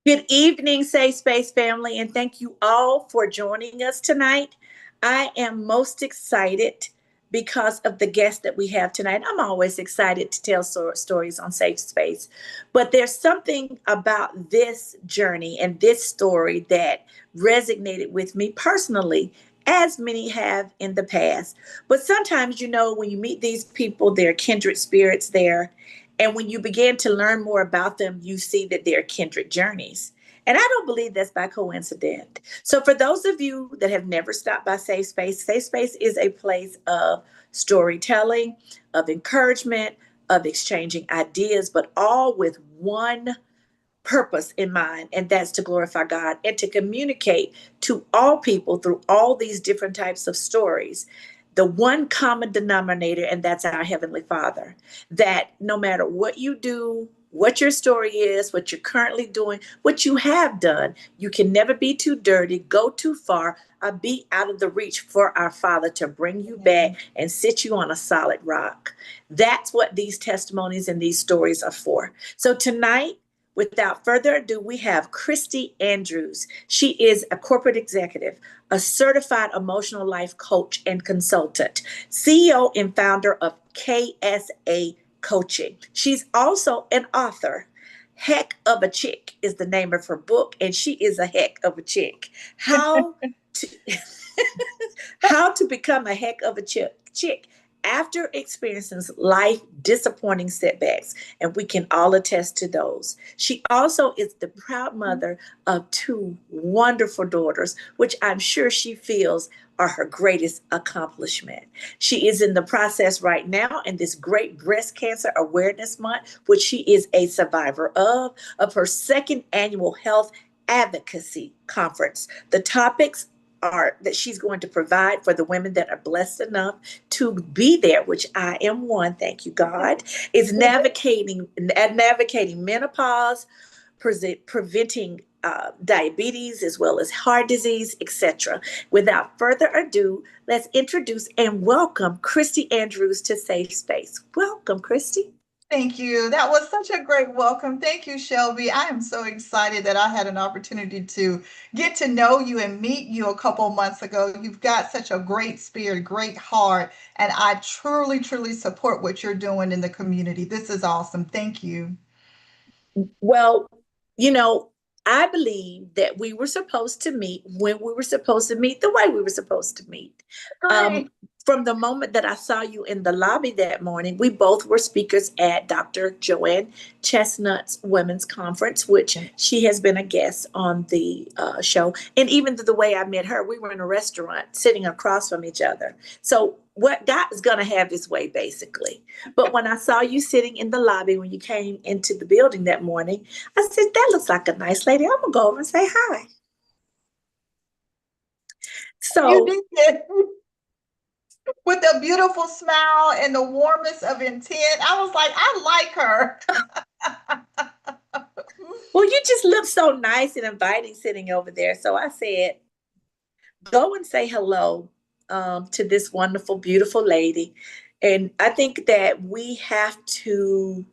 Good evening, Safe Space family, and thank you all for joining us tonight. I am most excited because of the guest that we have tonight. I'm always excited to tell stories on Safe Space, but there's something about this journey and this story that resonated with me personally, as many have in the past. But sometimes, when you meet these people, they're kindred spirits there, and when you begin to learn more about them, you see that they're kindred journeys. And I don't believe that's by coincidence. So, for those of you that have never stopped by Safe Space is a place of storytelling, of encouragement, of exchanging ideas, but all with one purpose in mind, and that's to glorify God and to communicate to all people through all these different types of stories the one common denominator, and that's our Heavenly Father. That no matter what you do, what your story is, what you're currently doing, what you have done, you can never be too dirty, go too far, or be out of the reach for our Father to bring you back and sit you on a solid rock. That's what these testimonies and these stories are for. So tonight, without further ado, we have Kristie Andrews. She is a corporate executive, a certified emotional life coach and consultant, CEO and founder of KSA Coaching. She's also an author. Heckuvachic is the name of her book, and she is a heck of a chick. How to how to become a heck of a chick after experiencing life disappointing setbacks, and we can all attest to those. She also is the proud mother of two wonderful daughters, which I'm sure she feels are her greatest accomplishment. She is in the process right now in this great breast cancer awareness month, which she is a survivor of her second annual health advocacy conference. The topics are that she's going to provide for the women that are blessed enough to be there, which I am one, thank you God, is navigating menopause, preventing diabetes as well as heart disease, etc. Without further ado, let's introduce and welcome Kristie Andrews to Safe Space. Welcome, Kristie. Thank you. That was such a great welcome. Thank you, Shelby. I am so excited that I had an opportunity to get to know you and meet you a couple months ago. You've got such a great spirit, great heart, and I truly, truly support what you're doing in the community. This is awesome. Thank you. Well, you know, I believe that we were supposed to meet when we were supposed to meet, the way we were supposed to meet. Um, Great. from the moment that I saw you in the lobby that morning, we both were speakers at Dr. Joanne Chestnut's Women's Conference, which she has been a guest on the show. And even the way I met her, we were in a restaurant sitting across from each other. So what God is going to have his way, basically. But when I saw you sitting in the lobby when you came into the building that morning, I said, that looks like a nice lady. I'm going to go over and say hi. You So did it with a beautiful smile and the warmest of intent. I was like, I like her. well, you just look so nice and inviting sitting over there. So I said, go and say hello to this wonderful, beautiful lady. And I think that we have to,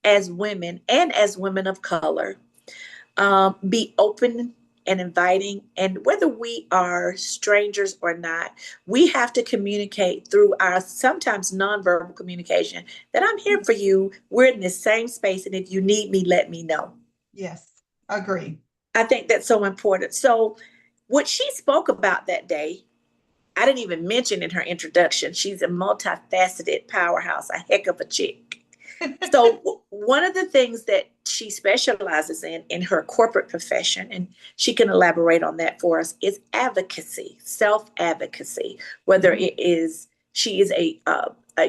as women and as women of color, be open and inviting. And whether we are strangers or not, we have to communicate through our sometimes nonverbal communication that I'm here for you. We're in the same space. And if you need me, let me know. Yes, agree. I think that's so important. So, what she spoke about that day, I didn't even mention in her introduction. She's a multifaceted powerhouse, a heck of a chick. So, one of the things that she specializes in her corporate profession, and she can elaborate on that for us, is advocacy, self advocacy. Whether it is she is a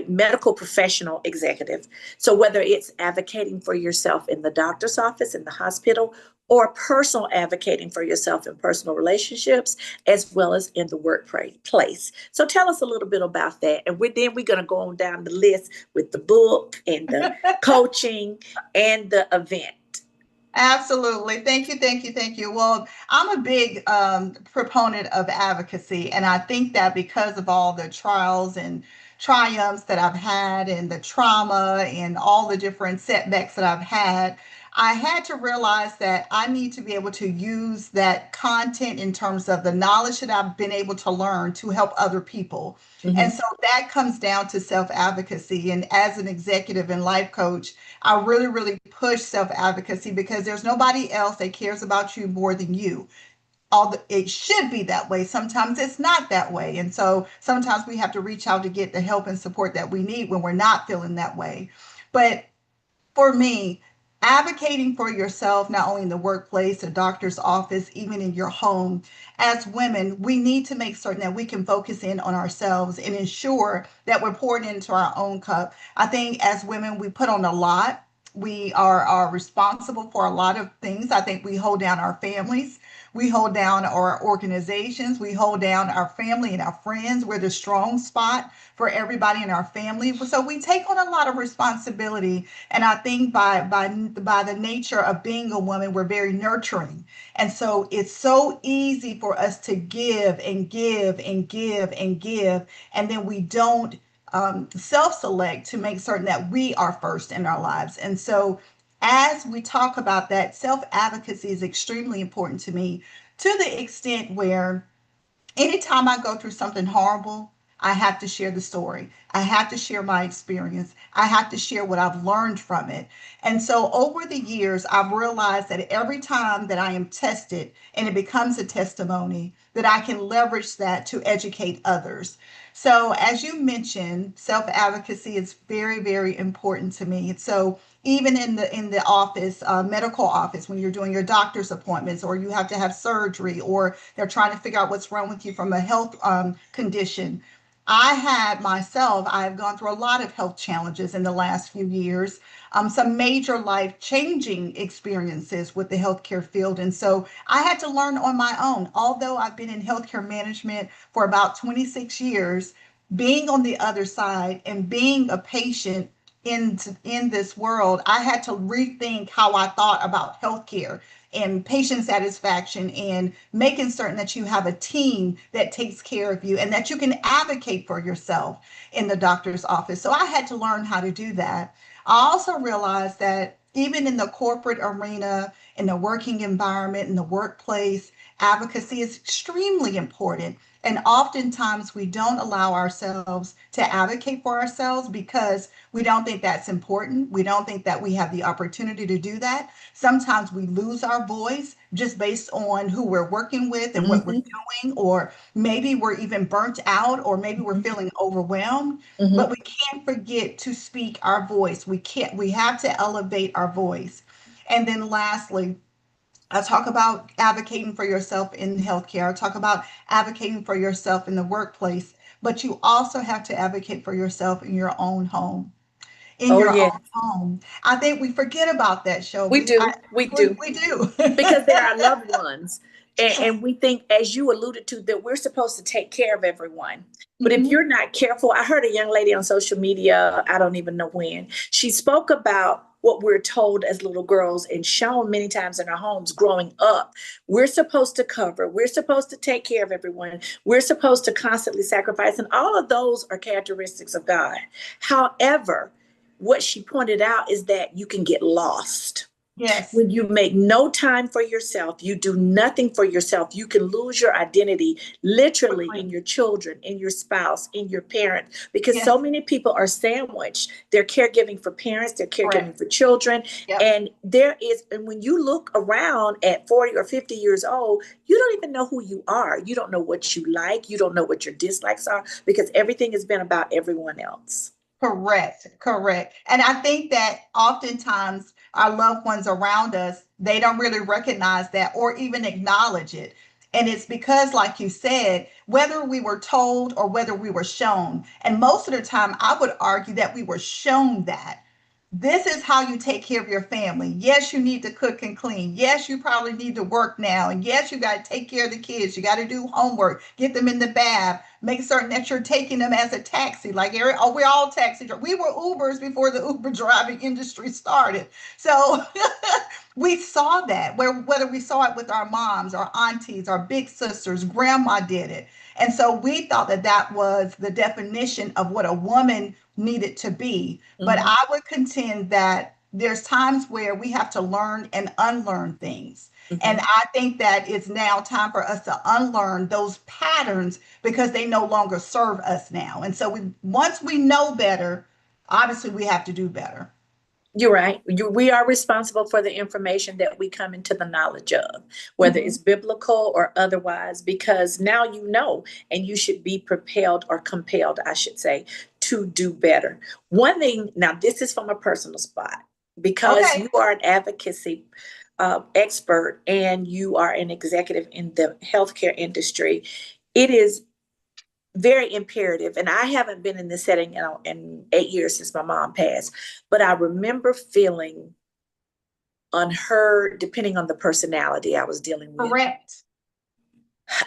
medical professional executive, so whether it's advocating for yourself in the doctor's office, in the hospital, or personal advocating for yourself in personal relationships, as well as in the workplace. So tell us a little bit about that. And we're going to go on down the list with the book and the coaching and the event. Absolutely. Thank you. Thank you. Thank you. Well, I'm a big proponent of advocacy. And I think that because of all the trials and triumphs that I've had and the trauma and all the different setbacks that I've had, I had to realize that I need to be able to use that content in terms of the knowledge that I've been able to learn to help other people. And Hmm. so that comes down to self advocacy. And as an executive and life coach, I really, really push self advocacy because there's nobody else that cares about you more than you. It should be that way. Sometimes it's not that way. And so sometimes we have to reach out to get the help and support that we need when we're not feeling that way. But for me, advocating for yourself, not only in the workplace, the doctor's office, even in your home, as women, we need to make certain that we can focus in on ourselves and ensure that we're pouring into our own cup. I think as women, we put on a lot. We are responsible for a lot of things. I think we hold down our families. We hold down our organizations. We hold down our family and our friends. We're the strong spot for everybody in our family. So we take on a lot of responsibility. And I think by the nature of being a woman, we're very nurturing. And so it's so easy for us to give and give and give and give. And then we don't self-select to make certain that we are first in our lives. And so as we talk about that, self-advocacy is extremely important to me, to the extent where anytime I go through something horrible, I have to share the story. I have to share my experience. I have to share what I've learned from it. And so over the years, I've realized that every time that I am tested and it becomes a testimony, that I can leverage that to educate others. So as you mentioned, self-advocacy is very, very important to me. So even in the office, medical office, when you're doing your doctor's appointments, or you have to have surgery, or they're trying to figure out what's wrong with you from a health condition. I have gone through a lot of health challenges in the last few years, some major life changing experiences with the healthcare field. And so I had to learn on my own. Although I've been in healthcare management for about 26 years, being on the other side and being a patient in this world, I had to rethink how I thought about healthcare and patient satisfaction and making certain that you have a team that takes care of you and that you can advocate for yourself in the doctor's office. So I had to learn how to do that. I also realized that even in the corporate arena, in the working environment, in the workplace, advocacy is extremely important. And oftentimes we don't allow ourselves to advocate for ourselves because we don't think that's important. We don't think that we have the opportunity to do that. Sometimes we lose our voice just based on who we're working with and what we're Hmm. doing, or maybe we're even burnt out, or maybe we're feeling overwhelmed. But Hmm. we can't forget to speak our voice. We have to elevate our voice. And then lastly, I talk about advocating for yourself in healthcare. I talk about advocating for yourself in the workplace, but you also have to advocate for yourself in your own home. In Oh, your yeah, own home. I think we forget about that, we Shelby. do. We do. We do. Because they're our loved ones. And we think, as you alluded to, that we're supposed to take care of everyone. But if Mhm. you're not careful, I heard a young lady on social media, I don't even know when, she spoke about what we're told as little girls and shown many times in our homes growing up. We're supposed to cover, we're supposed to take care of everyone, we're supposed to constantly sacrifice. And all of those are characteristics of God. However, what she pointed out is that you can get lost Yes. when you make no time for yourself, you do nothing for yourself, you can lose your identity literally Quickly. in your children, in your spouse, in your parent, because so Yes. many people are sandwiched. They're caregiving for parents, they're caregiving Correct. for children. Yep. And when you look around at 40 or 50 years old, you don't even know who you are. You don't know what you like. You don't know what your dislikes are because everything has been about everyone else. Correct, correct. And I think that oftentimes our loved ones around us, they don't really recognize that or even acknowledge it. And it's because, like you said, whether we were told or whether we were shown, and most of the time, I would argue that we were shown that this is how you take care of your family. Yes, you need to cook and clean. Yes, you probably need to work now. And yes, you got to take care of the kids. You got to do homework, get them in the bath, make certain that you're taking them as a taxi. Like, oh, we're all taxi. We were Ubers before the Uber driving industry started. So we saw that, whether we saw it with our moms, our aunties, our big sisters, grandma did it. And so we thought that that was the definition of what a woman needed to be. But Mhm. I would contend that there's times where we have to learn and unlearn things. And Mhm. I think that it's now time for us to unlearn those patterns because they no longer serve us now. And so once we know better, obviously we have to do better. You're right. We are responsible for the information that we come into the knowledge of, whether it's Mhm. biblical or otherwise, because now you know, and you should be propelled or compelled, I should say, to do better. One thing, now this is from a personal spot, because Okay. you are an advocacy expert and you are an executive in the healthcare industry. It is very imperative. And I haven't been in this setting in 8 years since my mom passed, but I remember feeling unheard depending on the personality I was dealing with. Correct.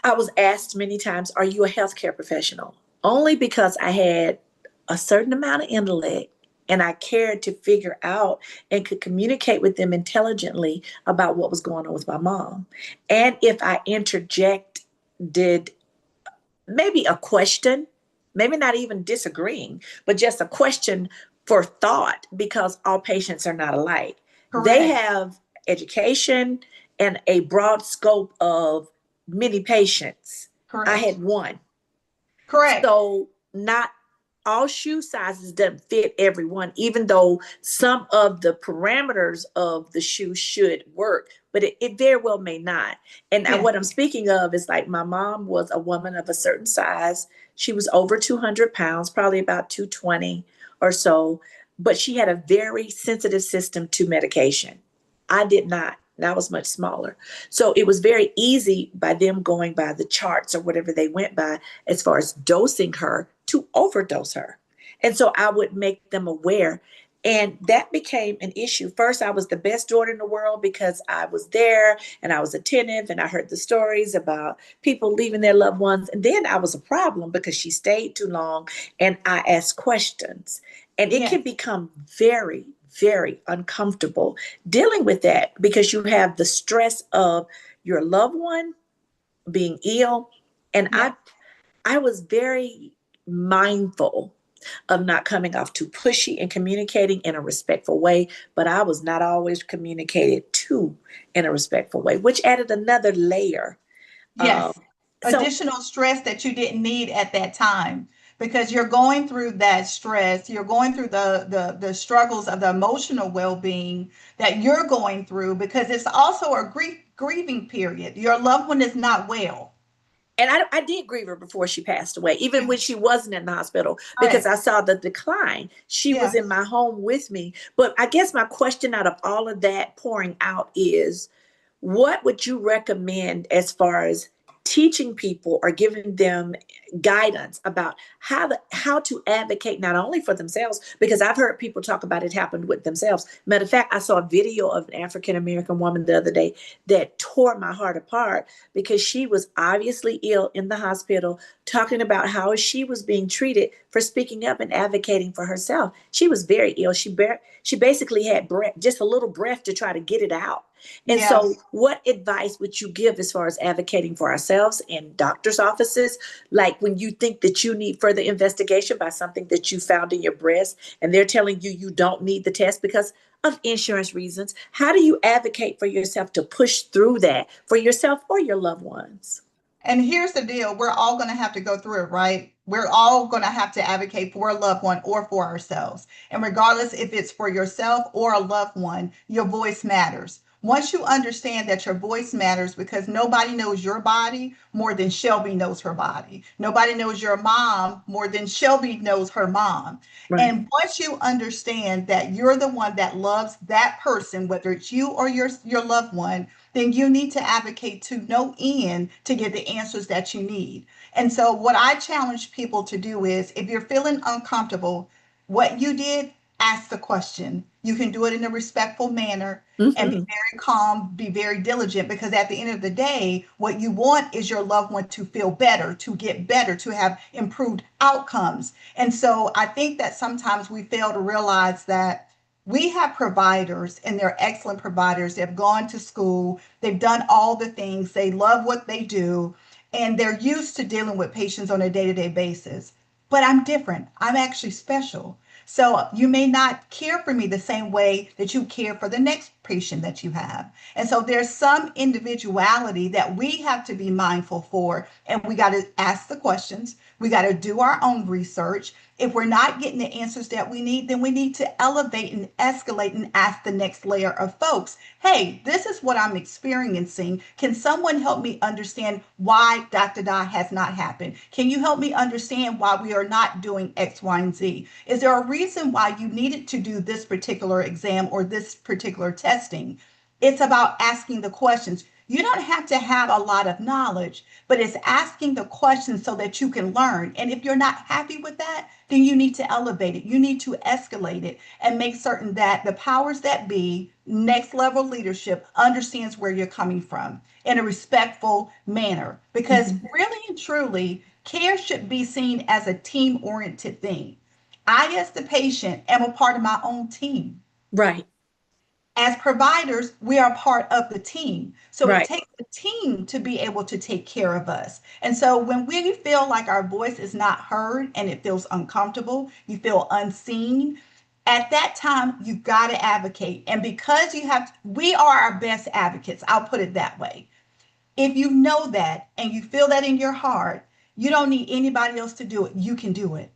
I was asked many times, "Are you a healthcare professional?" Only because I had a certain amount of intellect and I cared to figure out and could communicate with them intelligently about what was going on with my mom. And if I interjected maybe a question, maybe not even disagreeing, but just a question for thought, because all patients are not alike. They Correct. have education and a broad scope of many patients. I Correct. had one. Correct. So not all shoe sizes doesn't fit everyone, even though some of the parameters of the shoe should work, but it very well may not. And Yes. what I'm speaking of is like my mom was a woman of a certain size. She was over 200 pounds, probably about 220 or so, but she had a very sensitive system to medication. I did not. And I was much smaller. So it was very easy by them going by the charts or whatever they went by as far as dosing her to overdose her. And so I would make them aware. And that became an issue. First, I was the best daughter in the world because I was there and I was attentive and I heard the stories about people leaving their loved ones. And then I was a problem because she stayed too long and I asked questions. And it can Yes. become very, very uncomfortable dealing with that because you have the stress of your loved one being ill. And Yes. I was very mindful of not coming off too pushy and communicating in a respectful way, but I was not always communicated to in a respectful way, which added another layer. Um, Yes. so, Additional stress that you didn't need at that time because you're going through that stress, you're going through the struggles of the emotional well-being that you're going through because it's also a grieving period. Your loved one is not well. and I did grieve her before she passed away, even when she wasn't in the hospital, because I Correct. saw the decline. She was Yeah. in my home with me. But I guess my question out of all of that pouring out is, what would you recommend as far as teaching people or giving them guidance about how to advocate not only for themselves, because I've heard people talk about it happened with themselves. Matter of fact, I saw a video of an African American woman the other day that tore my heart apart because she was obviously ill in the hospital, talking about how she was being treated for speaking up and advocating for herself. She was very ill. She basically had breath, just a little breath to try to get it out. And Yeah. so, what advice would you give as far as advocating for ourselves in doctor's offices? Like when you think that you need further investigation by something that you found in your breast, and they're telling you you don't need the test because of insurance reasons. How do you advocate for yourself to push through that for yourself or your loved ones? And here's the deal, we're all going to have to go through it, right? We're all going to have to advocate for a loved one or for ourselves. And regardless if it's for yourself or a loved one, your voice matters. Once you understand that your voice matters, because nobody knows your body more than Shelby knows her body. Nobody knows your mom more than Shelby knows her mom. Right. And once you understand that you're the one that loves that person, whether it's you or your loved one, then you need to advocate to no end to get the answers that you need. And so, what I challenge people to do is if you're feeling uncomfortable, what you did, ask the question. You can do it in a respectful manner and be Mm-hmm. very calm, be very diligent, because at the end of the day, what you want is your loved one to feel better, to get better, to have improved outcomes. And so, I think that sometimes we fail to realize that we have providers and they're excellent providers. They've gone to school, they've done all the things, they love what they do, and they're used to dealing with patients on a day to day basis. But I'm different. I'm actually special. So you may not care for me the same way that you care for the next patient that you have. And so there's some individuality that we have to be mindful for, and we got to ask the questions. We got to do our own research. If we're not getting the answers that we need, then we need to elevate and escalate and ask the next layer of folks, hey, this is what I'm experiencing. Can someone help me understand why Dr. Da has not happened? Can you help me understand why we are not doing X, Y, and Z? Is there a reason why you needed to do this particular exam or this particular testing? It's about asking the questions. You don't have to have a lot of knowledge, but it's asking the questions so that you can learn. And if you're not happy with that, then you need to elevate it. You need to escalate it and make certain that the powers that be, next level leadership, understands where you're coming from in a respectful manner. Because really and truly, care should be seen as a team oriented thing. I, as the patient, am a part of my own team. Right. As providers, we are part of the team. So it Right. takes the team to be able to take care of us. And so when we feel like our voice is not heard and it feels uncomfortable, you feel unseen, at that time, you got to advocate. And because we are our best advocates, I'll put it that way. If you know that and you feel that in your heart, you don't need anybody else to do it. You can do it.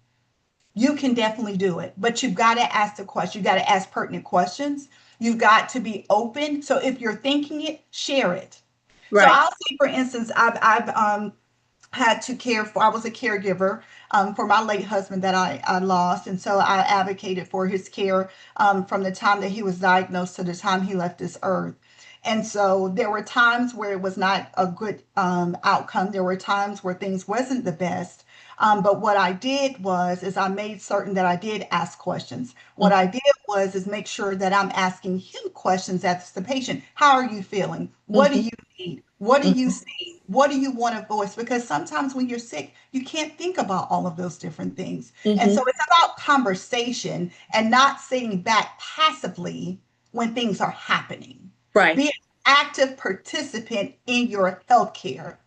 You can definitely do it, but you've got to ask the question. You've got to ask pertinent questions. You've got to be open. So if you're thinking it, share it. So Right. I'll say, for instance, I've had to care for, I was a caregiver for my late husband that I lost. And so I advocated for his care from the time that he was diagnosed to the time he left this earth. And so there were times where it was not a good outcome. There were times where things wasn't the best. But what I did was is I made certain that I did ask questions. What I did was is make sure that I'm asking him questions as the patient. How are you feeling? What do Mm-hmm. you need? What do you Mm-hmm. see? What do you want to voice? Because sometimes when you're sick, you can't think about all of those different things. And Mm-hmm. so it's about conversation and not sitting back passively when things are happening. Right. Be an active participant in your healthcare.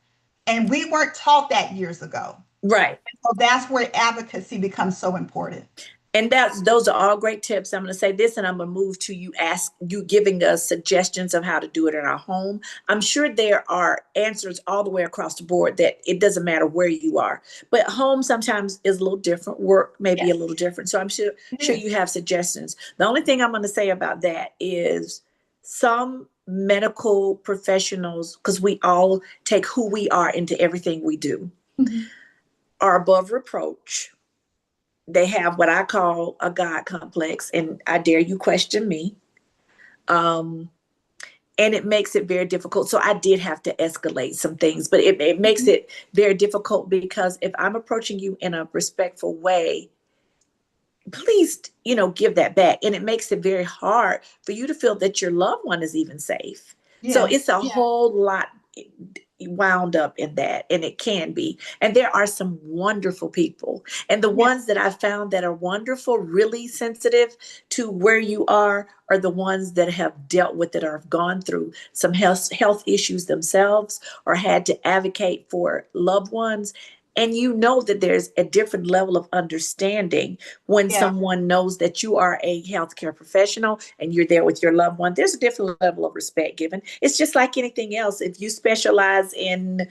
And we weren't taught that years ago. Right. So that's where advocacy becomes so important. And those are all great tips. I'm going to say this, and I'm going to move to you giving us suggestions of how to do it in our home. I'm sure there are answers all the way across the board that it doesn't matter where you are, but home sometimes is a little different. Work may be a Yes, little different. So I'm it sure is. you have suggestions. The only thing I'm going to say about that is some medical professionals, because we all take who we are into everything we do, Mhm. are above reproach. They have what I call a God complex, and I dare you question me. Um, and it makes it very difficult. So I did have to escalate some things, but it makes Mhm. it very difficult because if I'm approaching you in a respectful way, please, give that back. And it makes it very hard for you to feel that your loved one is even safe. So it's Yes. a whole lot wound up in that, and it can be. And there are some wonderful people, and the ones Yes. that I found that are wonderful, really sensitive to where you are the ones that have dealt with it or have gone through some health issues themselves or had to advocate for loved ones. And you know that there's a different level of understanding when Yeah. someone knows that you are a healthcare professional and you're there with your loved one. There's a different level of respect given. It's just like anything else. If you specialize in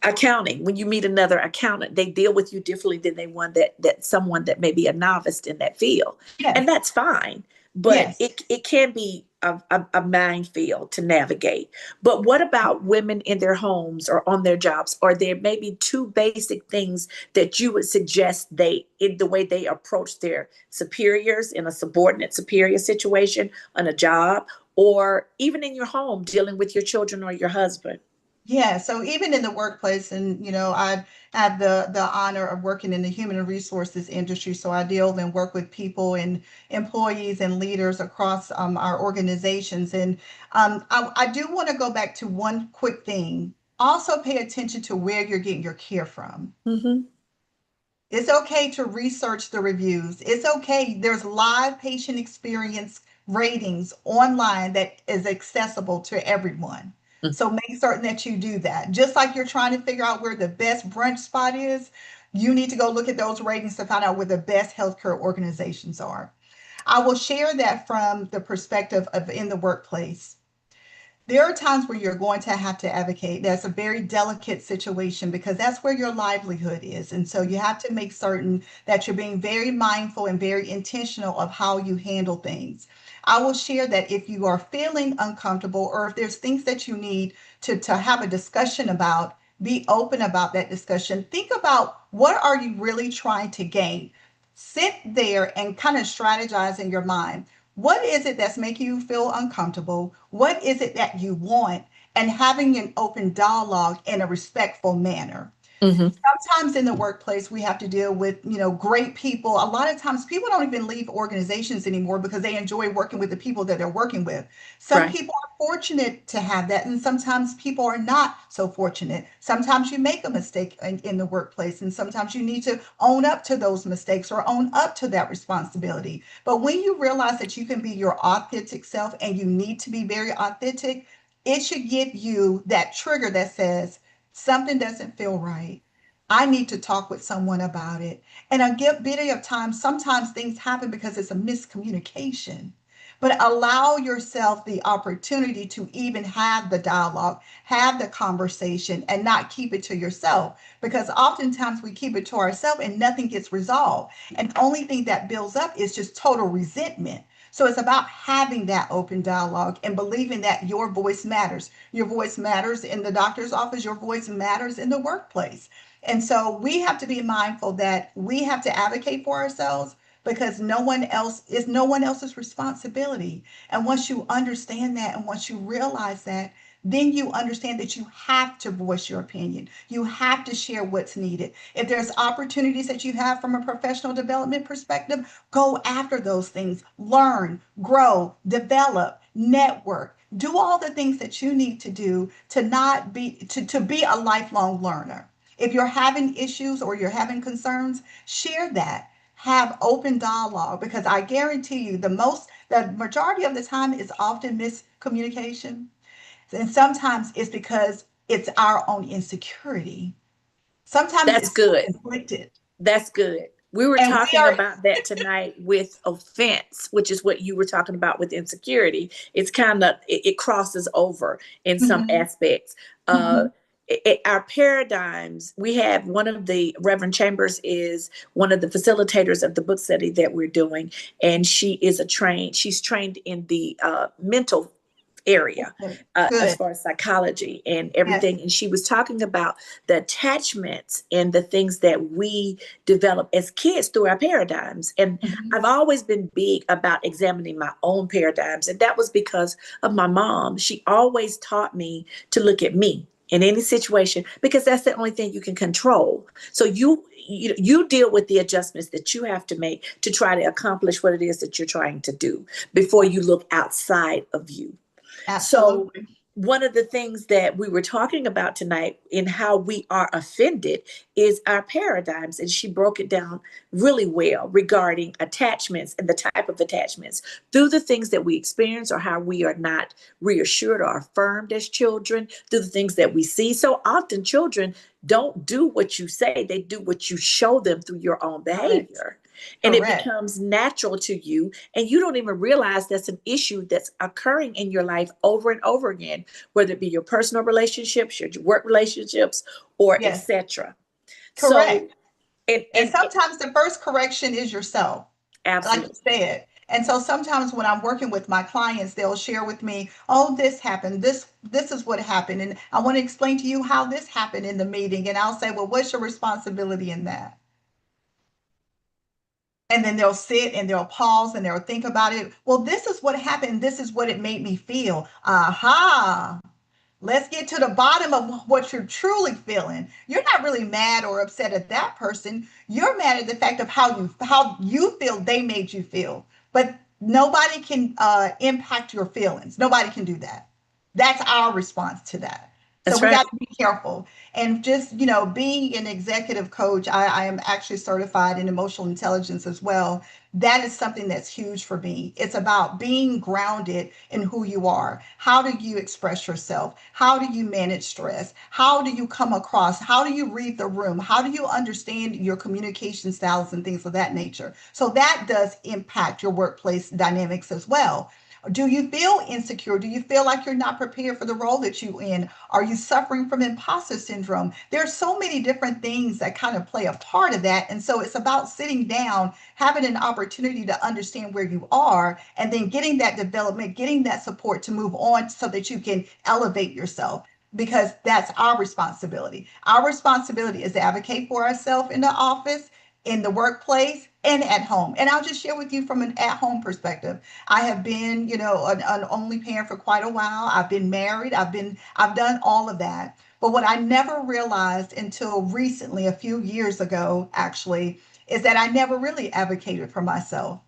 accounting, when you meet another accountant, they deal with you differently than they one that someone that may be a novice in that field, and Yes. that's fine. But Yes. it can be a minefield to navigate. But what about women in their homes or on their jobs? Or there may be two basic things that you would suggest they in the way they approach their superiors in a subordinate superior situation on a job, or even in your home dealing with your children or your husband. Yeah, so even in the workplace, and I have the honor of working in the human resources industry. So I deal and work with people and employees and leaders across our organizations. And I do want to go back to one quick thing. Also, pay attention to where you're getting your care from. Mm-hmm. It's okay to research the reviews. It's okay. There's live patient experience ratings online that is accessible to everyone. So make certain that you do that. Just like you're trying to figure out where the best brunch spot is, You need to go look at those ratings to find out where the best healthcare organizations are. I will share that from the perspective of in the workplace. There are times where you're going to have to advocate. That's a very delicate situation because that's where your livelihood is. And so you have to make certain that you're being very mindful and very intentional of how you handle things. I will share that if you are feeling uncomfortable or if there's things that you need to have a discussion about, be open about that discussion. Think about what are you really trying to gain. Sit there and kind of strategize in your mind. What is it that's making you feel uncomfortable? What is it that you want? And having an open dialogue in a respectful manner. Mm-hmm. Sometimes in the workplace we have to deal with great people. A lot of times people don't even leave organizations anymore because they enjoy working with the people that they're working with. Some Right. people are fortunate to have that, and sometimes people are not so fortunate. Sometimes you make a mistake in the workplace, and sometimes you need to own up to those mistakes or own up to that responsibility. But when you realize that you can be your authentic self and you need to be very authentic, it should give you that trigger that says something doesn't feel right. I need to talk with someone about it. And a bit of time, sometimes things happen because it's a miscommunication. But allow yourself the opportunity to even have the dialogue, have the conversation, and not keep it to yourself. Because oftentimes we keep it to ourselves and nothing gets resolved. And the only thing that builds up is just total resentment. So it's about having that open dialogue and believing that your voice matters. Your voice matters in the doctor's office, your voice matters in the workplace. And so we have to be mindful that we have to advocate for ourselves because no one else's responsibility. And once you understand that and once you realize that, then you understand that you have to voice your opinion. You have to share what's needed. If there's opportunities that you have from a professional development perspective, go after those things. Learn, grow, develop, network. Do all the things that you need to do to not be to be a lifelong learner. If you're having issues or you're having concerns, share that. Have open dialogue because I guarantee you the majority of the time is often miscommunication. And sometimes it's because it's our own insecurity. Sometimes That's it's good. self-inflicted. That's good. We were And we talking are, about that tonight with offense, which is what you were talking about with insecurity. It's kind of, it crosses over in some mhm, aspects. Uh, mhm, our paradigms, we have one of the Reverend Chambers is one of the facilitators of the book study that we're doing. And she's trained in the mental area okay, as good. far as psychology and Yes. everything. And she was talking about the attachments and the things that we develop as kids through our paradigms. And Mhm. I've always been big about examining my own paradigms. And that was because of my mom. She always taught me to look at me in any situation because that's the only thing you can control. So you deal with the adjustments that you have to make to try to accomplish what it is that you're trying to do before you look outside of you. So, Absolutely. one of the things that we were talking about tonight in how we are offended is our paradigms. And she broke it down really well regarding attachments and the type of attachments through the things that we experience or how we are not reassured or affirmed as children, through the things that we see. So often, children don't do what you say, they do what you show them through your own Correct. behavior. And it Correct. becomes natural to you and you don't even realize that's an issue that's occurring in your life over and over again, whether it be your personal relationships, your work relationships, or Yes. etc. So, Correct. and, And and, and sometimes the first correction is yourself, like you absolutely, said. And so sometimes when I'm working with my clients, they'll share with me, "Oh, this happened. This is what happened, and I want to explain to you how this happened in the meeting." And I'll say, "Well, what's your responsibility in that?" And then they'll sit and they'll pause and they'll think about it. "Well, this is what happened. This is what it made me feel." Aha. Let's get to the bottom of what you're truly feeling. You're not really mad or upset at that person. You're mad at the fact of how you feel they made you feel. But nobody can impact your feelings. Nobody can do that. That's our response to that. So that's we got right. to be careful. And just, being an executive coach, I am actually certified in emotional intelligence as well. that is something that's huge for me. It's about being grounded in who you are. How do you express yourself? How do you manage stress? How do you come across? How do you read the room? How do you understand your communication styles and things of that nature? So that does impact your workplace dynamics as well. Do you feel insecure? Do you feel like you're not prepared for the role that you're in? Are you suffering from imposter syndrome? There's so many different things that kind of play a part of that. And so it's about sitting down, having an opportunity to understand where you are, and then getting that development, getting that support to move on so that you can elevate yourself, because that's our responsibility. Our responsibility is to advocate for ourselves in the office, in the workplace, and at home. And I'll just share with you from an at home perspective. I have been, an only parent for quite a while. I've been married. I've done all of that. But what I never realized until recently, a few years ago, actually, is that I never really advocated for myself.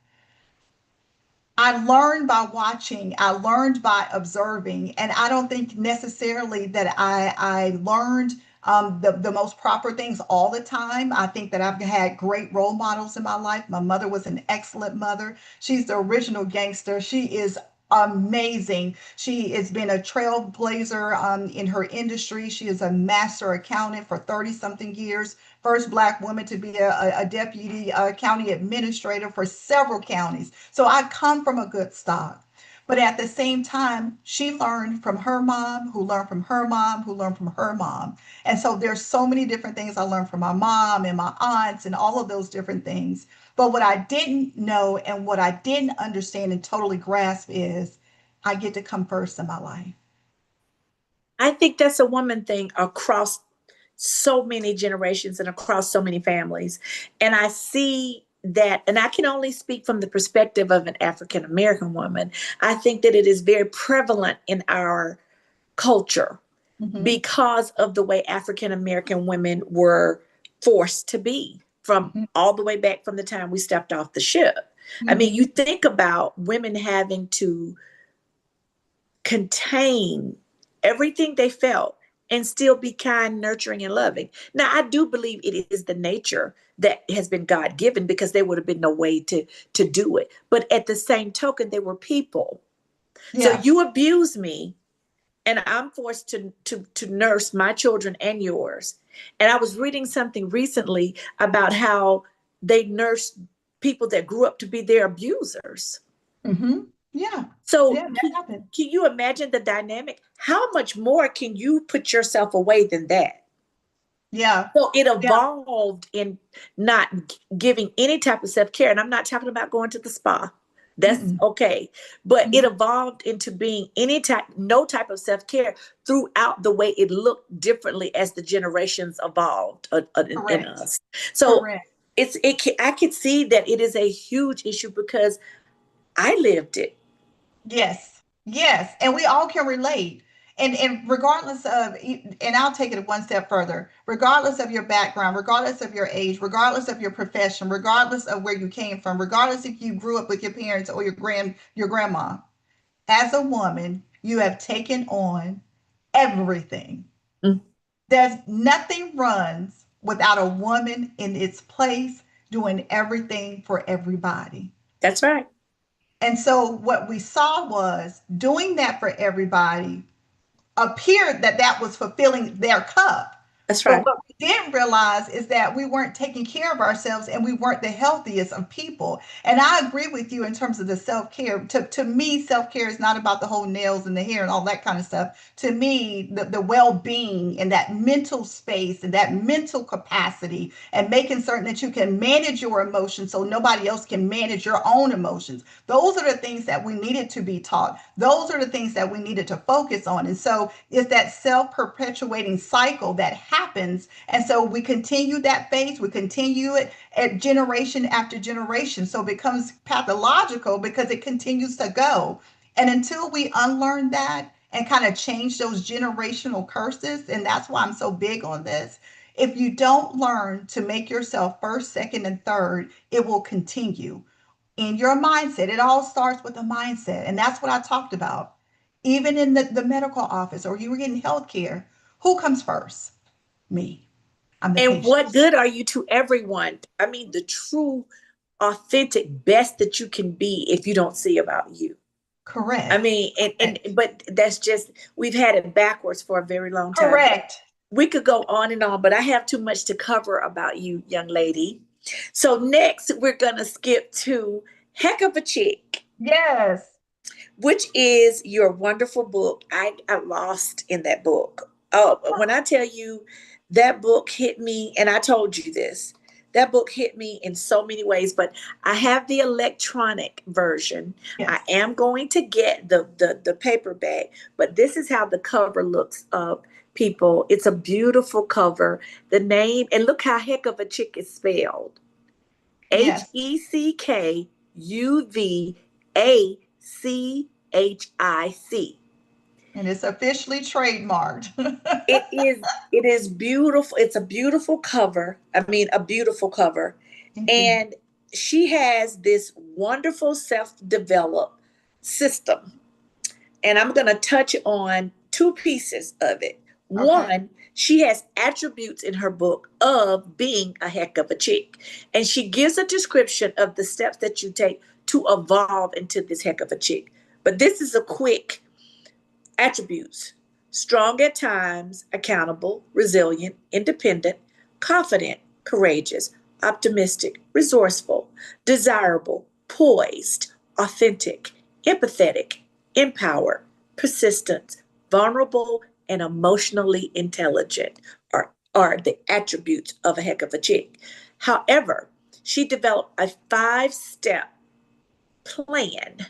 I learned by watching, I learned by observing, and I don't think necessarily that I learned the most proper things all the time. I think that I've had great role models in my life. My mother was an excellent mother. She's the original gangster. She is amazing. She has been a trailblazer in her industry. She is a master accountant for 30 something years. First Black woman to be a deputy county administrator for several counties. So I come from a good stock. But at the same time, she learned from her mom, who learned from her mom, who learned from her mom. And so there's so many different things I learned from my mom and my aunts and all of those different things. But what I didn't know and what I didn't understand and totally grasp is I get to come first in my life. I think that's a woman thing across so many generations and across so many families. And I see that, and I can only speak from the perspective of an African American woman. I think that it is very prevalent in our culture Mm-hmm. because of the way African American women were forced to be from Mm-hmm. all the way back from the time we stepped off the ship. I mean, Mm-hmm. you think about women having to contain everything they felt and still be kind, nurturing, and loving. Now, I do believe it is the nature that has been God given, because there would have been no way to do it. But at the same token, they were people. So Yeah. you abuse me, and I'm forced to nurse my children and yours. And I was reading something recently about how they nursed people that grew up to be their abusers. Mm-hmm. Yeah. So Yeah, that happened. can you imagine the dynamic? How much more can you put yourself away than that? Yeah. So it Yeah. evolved in not giving any type of self care. And I'm not talking about going to the spa. That's Mm-mm. okay. But it Mm-hmm. evolved into being no type of self care throughout the way it looked differently as the generations evolved in Correct. us. So Correct. I could see that it is a huge issue because I lived it. Yes, yes, and we all can relate. And regardless of, and I'll take it one step further. Regardless of your background, regardless of your age, regardless of your profession, regardless of where you came from, regardless if you grew up with your parents or your grandma, as a woman, you have taken on everything. Mm, There's nothing runs without a woman in its place doing everything for everybody. that's right. And so what we saw was doing that for everybody appeared that that was fulfilling their cup. That's But right. what we didn't realize is that we weren't taking care of ourselves and we weren't the healthiest of people. And I agree with you in terms of the self care. To me, self care is not about the whole nails and the hair and all that kind of stuff. To me, the well being and that mental space and that mental capacity and making certain that you can manage your emotions so nobody else can manage your own emotions. Those are the things that we needed to be taught. Those are the things that we needed to focus on. And so it's that self perpetuating cycle that happens. And so we continue that phase, we continue it at generation after generation. So it becomes pathological because it continues to go. And until we unlearn that and kind of change those generational curses, and that's why I'm so big on this. If you don't learn to make yourself first, second, and third, it will continue in your mindset. It all starts with a mindset. And that's what I talked about. Even in the medical office or you were getting health care, who comes first? Me. I'm the And patient. what good are you to everyone? I mean, the true authentic best that you can be if you don't see about you. I Correct. mean, but that's just, we've had it backwards for a very long time. Correct. We could go on and on, but I have too much to cover about you, young lady. So next, we're going to skip to Heckuvachic, Yes. which is your wonderful book. I got lost in that book. Oh, when I tell you that book hit me, and I told you this, that book hit me in so many ways, but I have the electronic version. I Yes. am going to get the paperback, but this is how the cover looks up, people. It's a beautiful cover. The name, and look how Heckuvachic is spelled. Yes. Heckuvachic. And it's officially trademarked. It is beautiful. It's a beautiful cover. I mean, a beautiful cover. Thank you. And she has this wonderful self-developed system. And I'm going to touch on two pieces of it. Okay. One, she has attributes in her book of being a heck of a chick. And she gives a description of the steps that you take to evolve into this heck of a chick. But this is a quick attributes: strong at times, accountable, resilient, independent, confident, courageous, optimistic, resourceful, desirable, poised, authentic, empathetic, empowered, persistent, vulnerable, and emotionally intelligent are the attributes of a heck of a chick. However, she developed a 5-step plan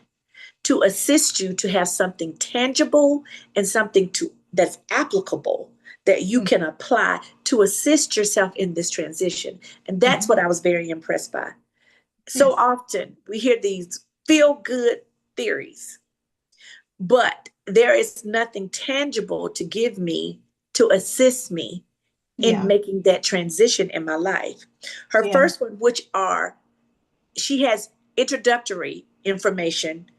to assist you to have something tangible and something that's applicable that you Mhm. can apply to assist yourself in this transition. And that's Mhm. what I was very impressed by. So Yes. often we hear these feel good theories, but there is nothing tangible to give me to assist me in Yeah. making that transition in my life. Her Yeah. first one, she has introductory information,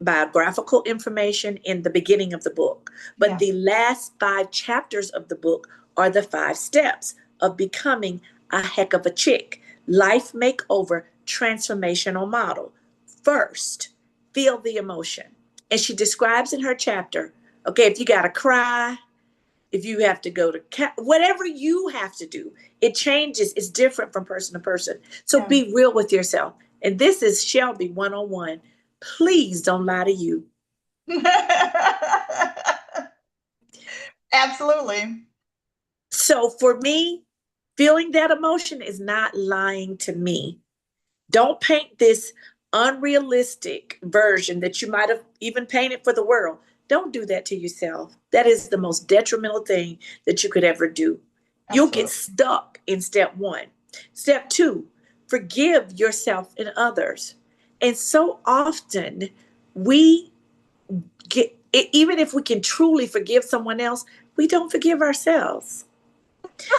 biographical information in the beginning of the book. But Yeah. the last 5 chapters of the book are the 5 steps of becoming a heck of a chick. Life makeover transformational model. First, feel the emotion. And she describes in her chapter, okay, if you got to cry, if you have to go to whatever you have to do, it changes. It's different from person to person. So Yeah. be real with yourself. And this is Shelby 101. Please don't lie to you. Absolutely. So for me, feeling that emotion is not lying to me. Don't paint this unrealistic version that you might have even painted for the world. Don't do that to yourself. That is the most detrimental thing that you could ever do. You'll get Absolutely. stuck in step 1. Step 2, forgive yourself and others. And so often we get, even if we can truly forgive someone else, we don't forgive ourselves.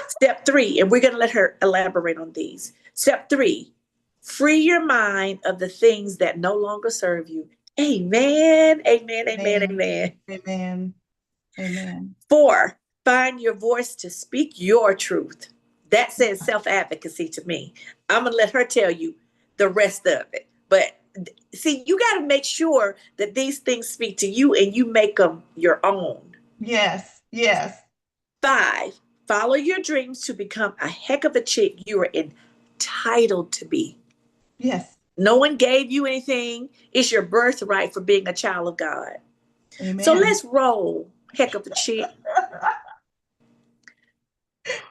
Step 3, and we're going to let her elaborate on these. Step 3, free your mind of the things that no longer serve you. Amen, amen, amen, Amen. amen. Amen. Amen. 4, find your voice to speak your truth. That says self advocacy to me. I'm going to let her tell you the rest of it. But see, you got to make sure that these things speak to you and you make them your own. Yes. Yes. 5, follow your dreams to become a heck of a chick you are entitled to be. Yes. No one gave you anything. It's your birthright for being a child of God. So Amen. let's roll, heck of a chick.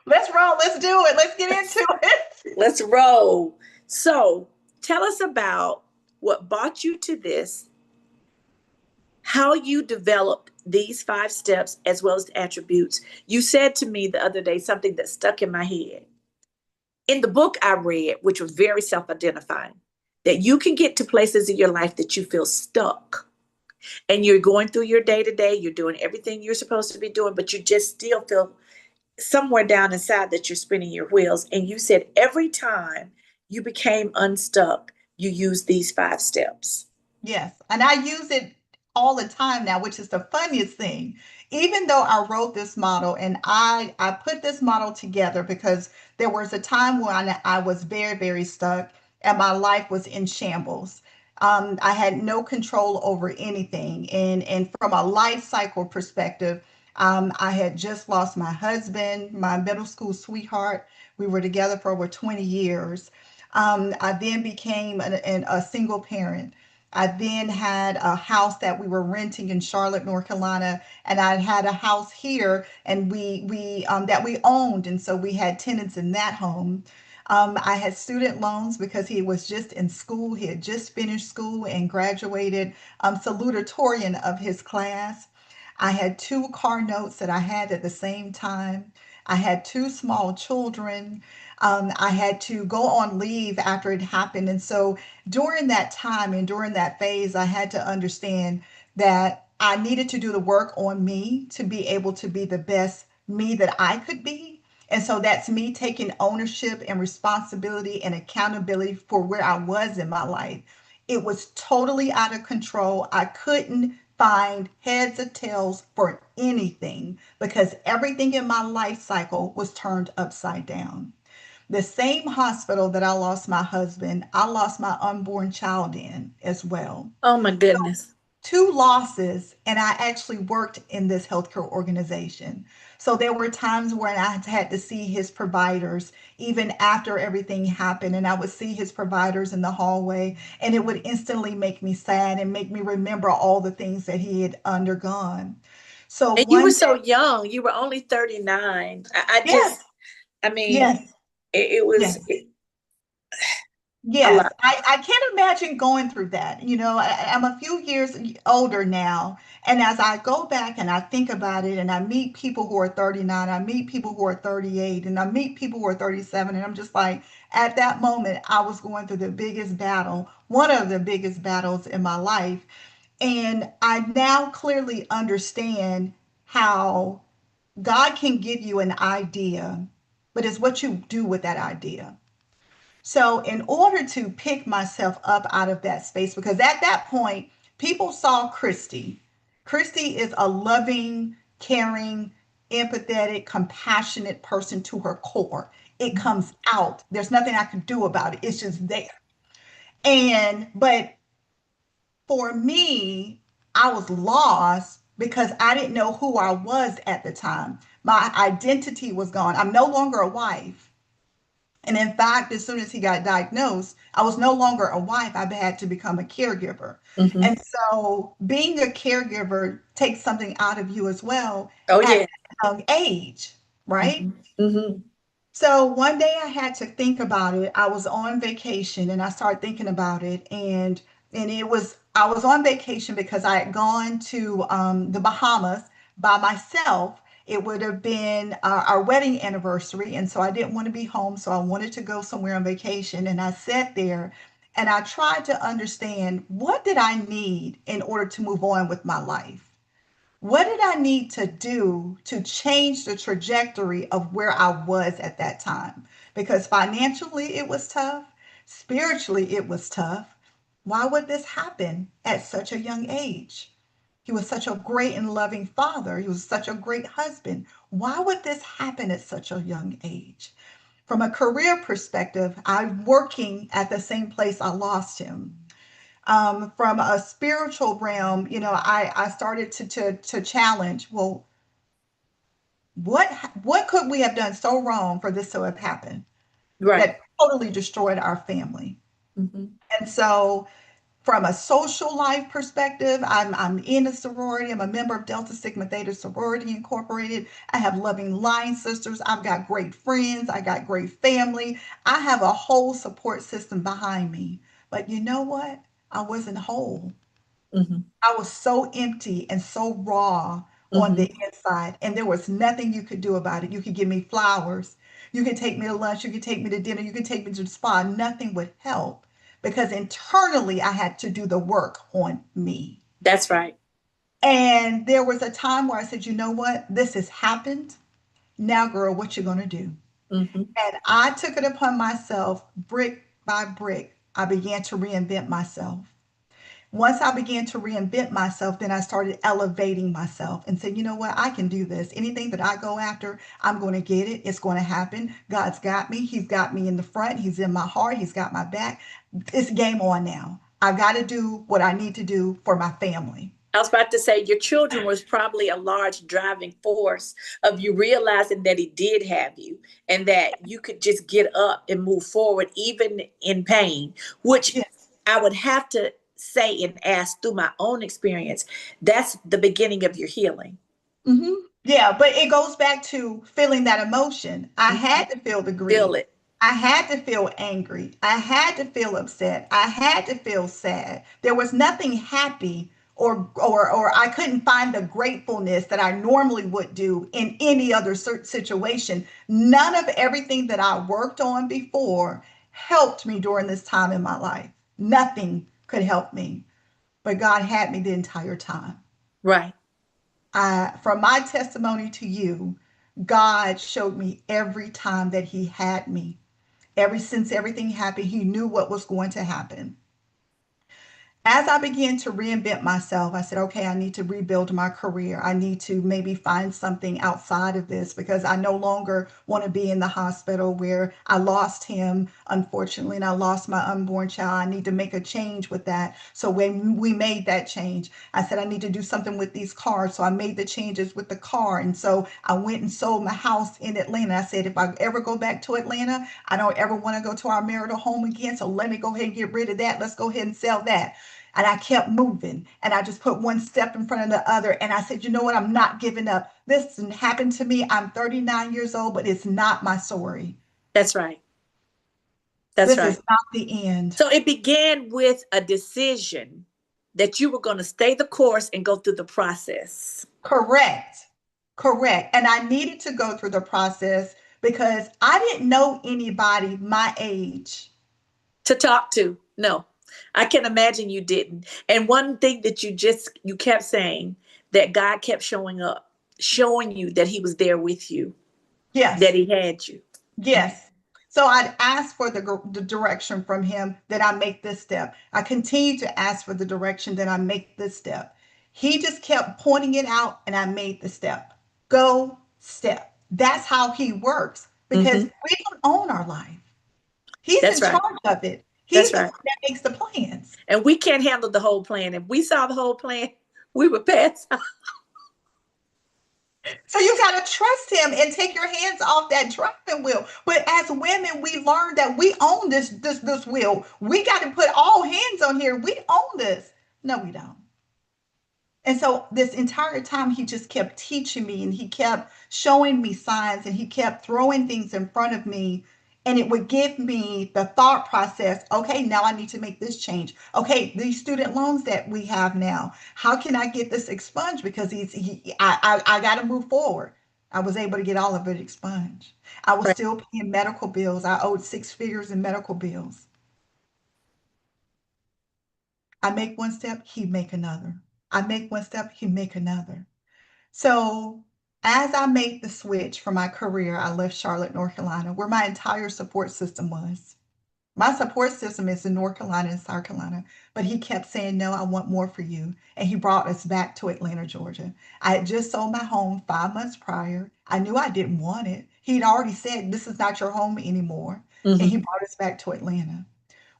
Let's roll. Let's do it. Let's get into it. Let's roll. So tell us about what brought you to this, how you developed these 5 steps as well as the attributes. You said to me the other day something that stuck in my head. In the book I read, which was very self identifying, that you can get to places in your life that you feel stuck and you're going through your day to day, you're doing everything you're supposed to be doing, but you just still feel somewhere down inside that you're spinning your wheels. And you said every time you became unstuck, you used these 5 steps. Yes. And I use it all the time now, which is the funniest thing. Even though I wrote this model and I put this model together because there was a time when I was very, very stuck. and my life was in shambles. I had no control over anything. And from a life cycle perspective, I had just lost my husband, my middle school sweetheart. We were together for over 20 years. I then became a single parent. I then had a house that we were renting in Charlotte, North Carolina, and I had a house here, and we that we owned, and so we had tenants in that home. I had student loans because he was just in school. He had just finished school and graduated salutatorian of his class. I had two car notes that I had at the same time. I had two small children. I had to go on leave after it happened. And so during that time and during that phase, I had to understand that I needed to do the work on me to be able to be the best me that I could be. And so that's me taking ownership and responsibility and accountability for where I was in my life. It was totally out of control. I couldn't find heads or tails for anything because everything in my life cycle was turned upside down. The same hospital that I lost my husband, I lost my unborn child in as well. Oh my goodness. Two losses, and I actually worked in this healthcare organization. So there were times when I had to see his providers even after everything happened, and I would see his providers in the hallway, and it would instantly make me sad and make me remember all the things that he had undergone. So And you were one so day, young. You were only 39. I yes, just, I mean, yes, it was yes. a Yes, lot. I can't imagine going through that. I'm a few years older now, and as I go back and I think about it, and I meet people who are 39, I meet people who are 38, and I meet people who are 37, and I'm just like, at that moment, I was going through the biggest battle, one of the biggest battles in my life. And I now clearly understand how God can give you an idea, but it's what you do with that idea. So, in order to pick myself up out of that space, because at that point, people saw Kristie. Kristie is a loving, caring, empathetic, compassionate person to her core. It comes out. There's nothing I can do about it. It's just there. But for me, I was lost because I didn't know who I was at the time. My identity was gone. I'm no longer a wife. And in fact, as soon as he got diagnosed, I was no longer a wife. I had to become a caregiver. Hmm. And so being a caregiver takes something out of you as well Oh at yeah. a young age, right? Hmm. Hmm. So one day I had to think about it. I was on vacation and I started thinking about it, and it was I was on vacation because I had gone to the Bahamas by myself. It would have been our wedding anniversary, and so I didn't want to be home, so I wanted to go somewhere on vacation. And I sat there and I tried to understand, what did I need in order to move on with my life? What did I need to do to change the trajectory of where I was at that time? Because financially it was tough, spiritually it was tough. Why would this happen at such a young age? He was such a great and loving father. He was such a great husband. Why would this happen at such a young age? From a career perspective, I'm working at the same place I lost him. From a spiritual realm, I started to challenge, well, what what could we have done so wrong for this to have happened Right. that totally destroyed our family? Hmm. And so from a social life perspective, I'm in a sorority. I'm a member of Delta Sigma Theta Sorority Incorporated. I have loving line sisters. I've got great friends. I got great family. I have a whole support system behind me. But you know what? I wasn't whole. Hmm. I was so empty and so raw on Hmm. the inside, and there was nothing you could do about it. You could give me flowers, you could take me to lunch, you could take me to dinner, you could take me to the spa. Nothing would help because internally I had to do the work on me. That's right. And there was a time where I said, you know what? This has happened. Now, girl, what you gonna do? Hmm. And I took it upon myself, brick by brick. I began to reinvent myself. Once I began to reinvent myself, then I started elevating myself and said, you know what, I can do this. Anything that I go after, I'm going to get it. It's going to happen. God's got me. He's got me in the front. He's in my heart. He's got my back. It's game on now. I've got to do what I need to do for my family. I was about to say your children was probably a large driving force of you realizing that he did have you and that you could just get up and move forward even in pain, which Yes. I would have to say and ask through my own experience. That's the beginning of your healing. Hmm. Yeah, but it goes back to feeling that emotion. I Mhm. had to feel the Feel grief. it. I had to feel angry. I had to feel upset. I had to feel sad. There was nothing happy or I couldn't find the gratefulness that I normally would do in any other situation. None of everything that I worked on before helped me during this time in my life. Nothing could help me, but God had me the entire time. Right. From my testimony to you, God showed me every time that He had me. Ever since everything happened, He knew what was going to happen. As I began to reinvent myself, I said, okay, I need to rebuild my career. I need to maybe find something outside of this because I no longer want to be in the hospital where I lost him, unfortunately, and I lost my unborn child. I need to make a change with that. So when we made that change, I said, I need to do something with these cars. So I made the changes with the car. And so I went and sold my house in Atlanta. I said, if I ever go back to Atlanta, I don't ever want to go to our marital home again. So let me go ahead and get rid of that. Let's go ahead and sell that. And I kept moving and I just put one step in front of the other. And I said, you know what? I'm not giving up. This happened to me. I'm 39 years old, but it's not my story. That's right. That's This right. is not the end. So it began with a decision that you were going to stay the course and go through the process. Correct. Correct. And I needed to go through the process because I didn't know anybody my age. To talk to. No, I can imagine you didn't. And one thing that you kept saying that God kept showing up, showing you that he was there with you, that Yes. he had you. Mhm. Yes. So I'd ask for the direction from him that I make this step. I continue to ask for the direction that I make this step. He just kept pointing it out and I made the step. Go step. That's how he works because Mhm. we don't own our life. He's in That's right. charge of it. He's That's the right. one that makes the plans. And we can't handle the whole plan. If we saw the whole plan, we would pass out. So you got to trust him and take your hands off that driving wheel. But as women, we learn that we own this wheel. We got to put all hands on here. We own this. No, we don't. And so this entire time, he just kept teaching me and he kept showing me signs and he kept throwing things in front of me. And it would give me the thought process. Okay, now I need to make this change. Okay, these student loans that we have now, how can I get this expunged? Because I got to move forward. I was able to get all of it expunged. I was Right. still paying medical bills. I owed six figures in medical bills. I make one step, he make another. I make one step, he make another. So as I made the switch for my career, I left Charlotte, North Carolina, where my entire support system was. My support system is in North Carolina and South Carolina, but he kept saying, no, I want more for you. And he brought us back to Atlanta, Georgia. I had just sold my home 5 months prior. I knew I didn't want it. He'd already said, this is not your home anymore. And he Mhm. brought us back to Atlanta.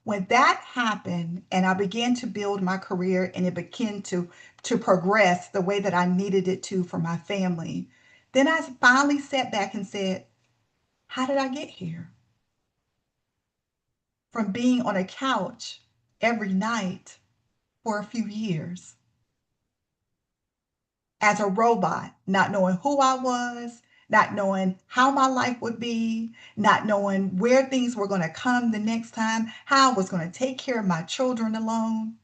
When that happened and I began to build my career and it began to progress the way that I needed it to for my family, then I finally sat back and said, how did I get here? From being on a couch every night for a few years as a robot, not knowing who I was, not knowing how my life would be, not knowing where things were going to come the next time, how I was going to take care of my children alone.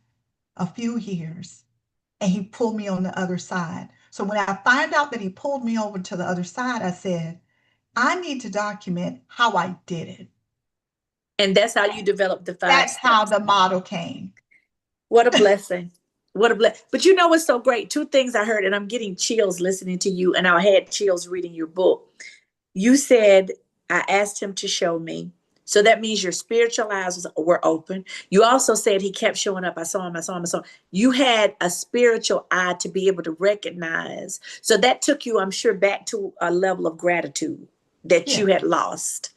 A few years. And he pulled me on the other side. So when I find out that he pulled me over to the other side, I said, I need to document how I did it. And that's how you develop the five That's how steps. the model came. What a blessing. What a blessing. But you know what's so great? Two things I heard, and I'm getting chills listening to you, and I had chills reading your book. You said, I asked him to show me So that means your spiritual eyes were open. You also said he kept showing up. I saw him, I saw him, I saw him. You had a spiritual eye to be able to recognize. So that took you, I'm sure, back to a level of gratitude that Yeah. you had lost.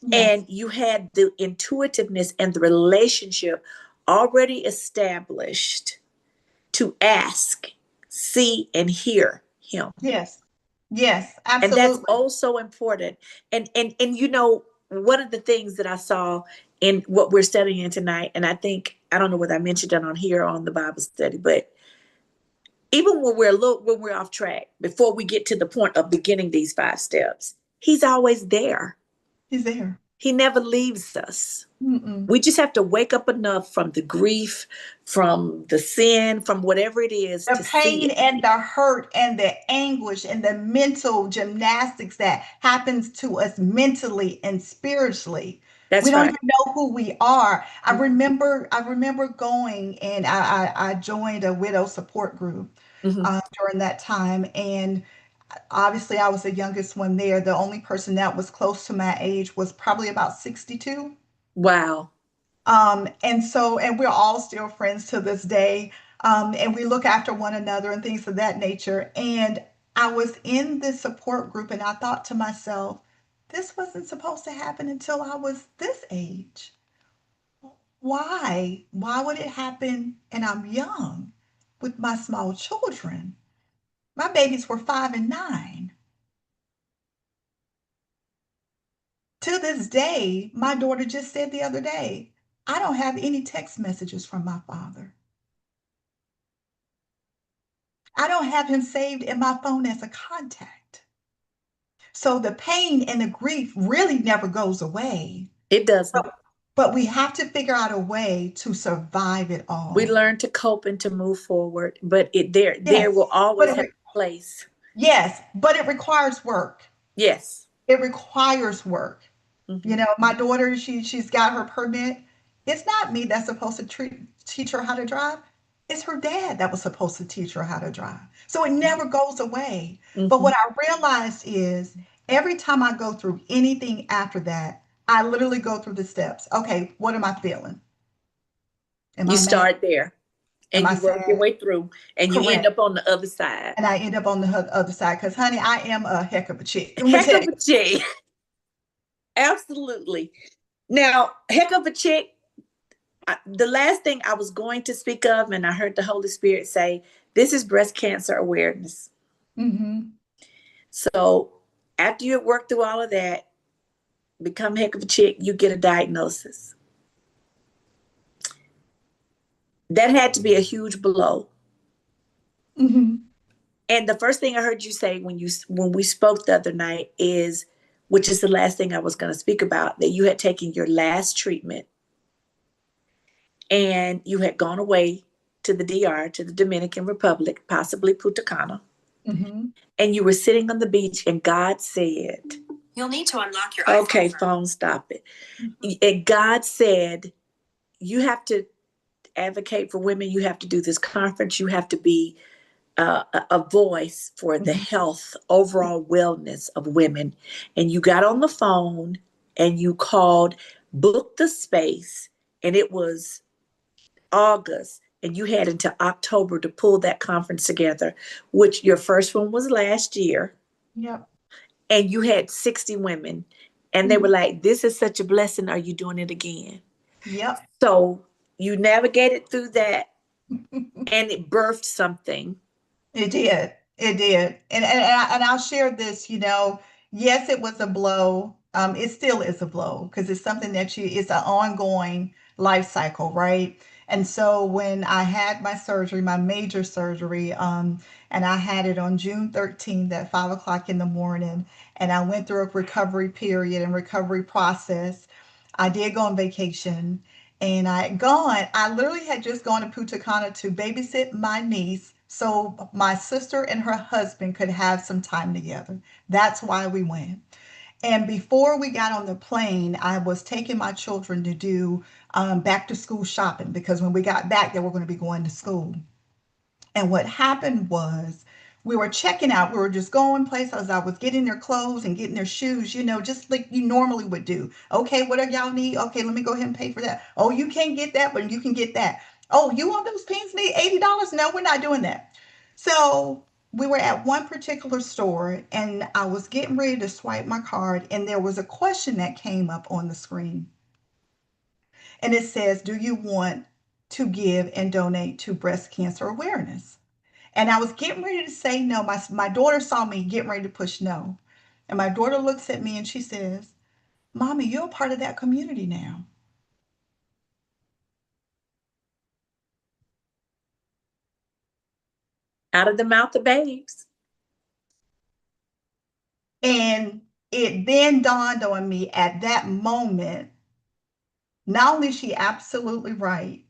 And Yes. you had the intuitiveness and the relationship already established to ask, see, and hear him. Yes. Yes. And that's Absolutely. also important. And you know, one of the things that I saw in what we're studying tonight, and I think, I don't know whether I mentioned it on here on the Bible study, but even when we're off track, before we get to the point of beginning these 5 steps, he's always there. He's there. He never leaves us. Mm-mm. We just have to wake up enough from the grief, from the sin, from whatever it is, The to see pain it. and the hurt and the anguish and the mental gymnastics that happens to us mentally and spiritually. We That's don't right. even know who we are. I remember going, and I joined a widow support group Hmm. during that time. And obviously I was the youngest one there. The only person that was close to my age was probably about 62. Wow. And we're all still friends to this day. And we look after one another and things of that nature. And I was in this support group and I thought to myself, this wasn't supposed to happen until I was this age. Why? Why would it happen? And I'm young with my small children. My babies were 5 and 9. To this day, my daughter just said the other day, I don't have any text messages from my father. I don't have him saved in my phone as a contact. So the pain and the grief really never goes away. It doesn't. But we have to figure out a way to survive it We all. learn to cope and to move forward, but there Yes. will But always have a place. yes, but it requires work. Yes. It requires work. Hmm. My daughter, she's got her permit. It's not me that's supposed to teach her how to drive. It's her dad that was supposed to teach her how to drive. So it never goes away. But Hmm. what I realized is every time I go through anything after that, I literally go through the steps. Okay, what am I feeling? Am You I mad? start there Am and I you work your sad? way through and you end Correct. up on the other side. And I end up on the other side because, honey, I am a heck of a chick. I'm gonna Heck tell of you. a chick. Absolutely. Now, heck of a chick. The last thing I was going to speak of, and I heard the Holy Spirit say, this is breast cancer awareness. Mm-hmm. So after you work through all of that, become heck of a chick, you get a diagnosis. That had to be a huge blow. Mm-hmm. And the first thing I heard you say when we spoke the other night is, which is the last thing I was going to speak about, that you had taken your last treatment and you had gone away to the DR, to the Dominican Republic, possibly Punta Cana, Mm-hmm. and you were sitting on the beach and God said, you'll need to unlock your iPhone. Okay, phone, stop it. And God said, you have to advocate for women. You have to do this conference. You have to be a voice for the Mm-hmm. health, overall wellness of women. And you got on the phone and you called, booked the space, and it was August. And you had until October to pull that conference together, which your first one was last year. Yep. And you had 60 women. And they were Mhm. like, this is such a blessing. Are you doing it again? Yep. So you navigated through that and it birthed something. It did. It did. And I'll share this, yes, it was a blow. It still is a blow because it's something it's an ongoing life cycle, right? And so when I had my surgery, my major surgery, and I had it on June 13th at 5 o'clock in the morning, and I went through a recovery period and recovery process. I did go on vacation and I literally had just gone to Punta Cana to babysit my niece so my sister and her husband could have some time together. That's why we went. And before we got on the plane, I was taking my children to do back to school shopping because when we got back, they were going to be going to school. And what happened was We were checking out. We were just going places. I was getting their clothes and getting their shoes, just like you normally would do. Okay, what do y'all need? Okay, let me go ahead and pay for that. Oh, you can't get that, but you can get that. Oh, you want those pants need $80? No, we're not doing that. So we were at one particular store and I was getting ready to swipe my card, and there was a question that came up on the screen. And it says, do you want to give and donate to breast cancer awareness? And I was getting ready to say no. My daughter saw me getting ready to push no. And my daughter looks at me and she says, Mommy, you're a part of that community now. Out of the mouth of babes. And it then dawned on me at that moment, not only is she absolutely right,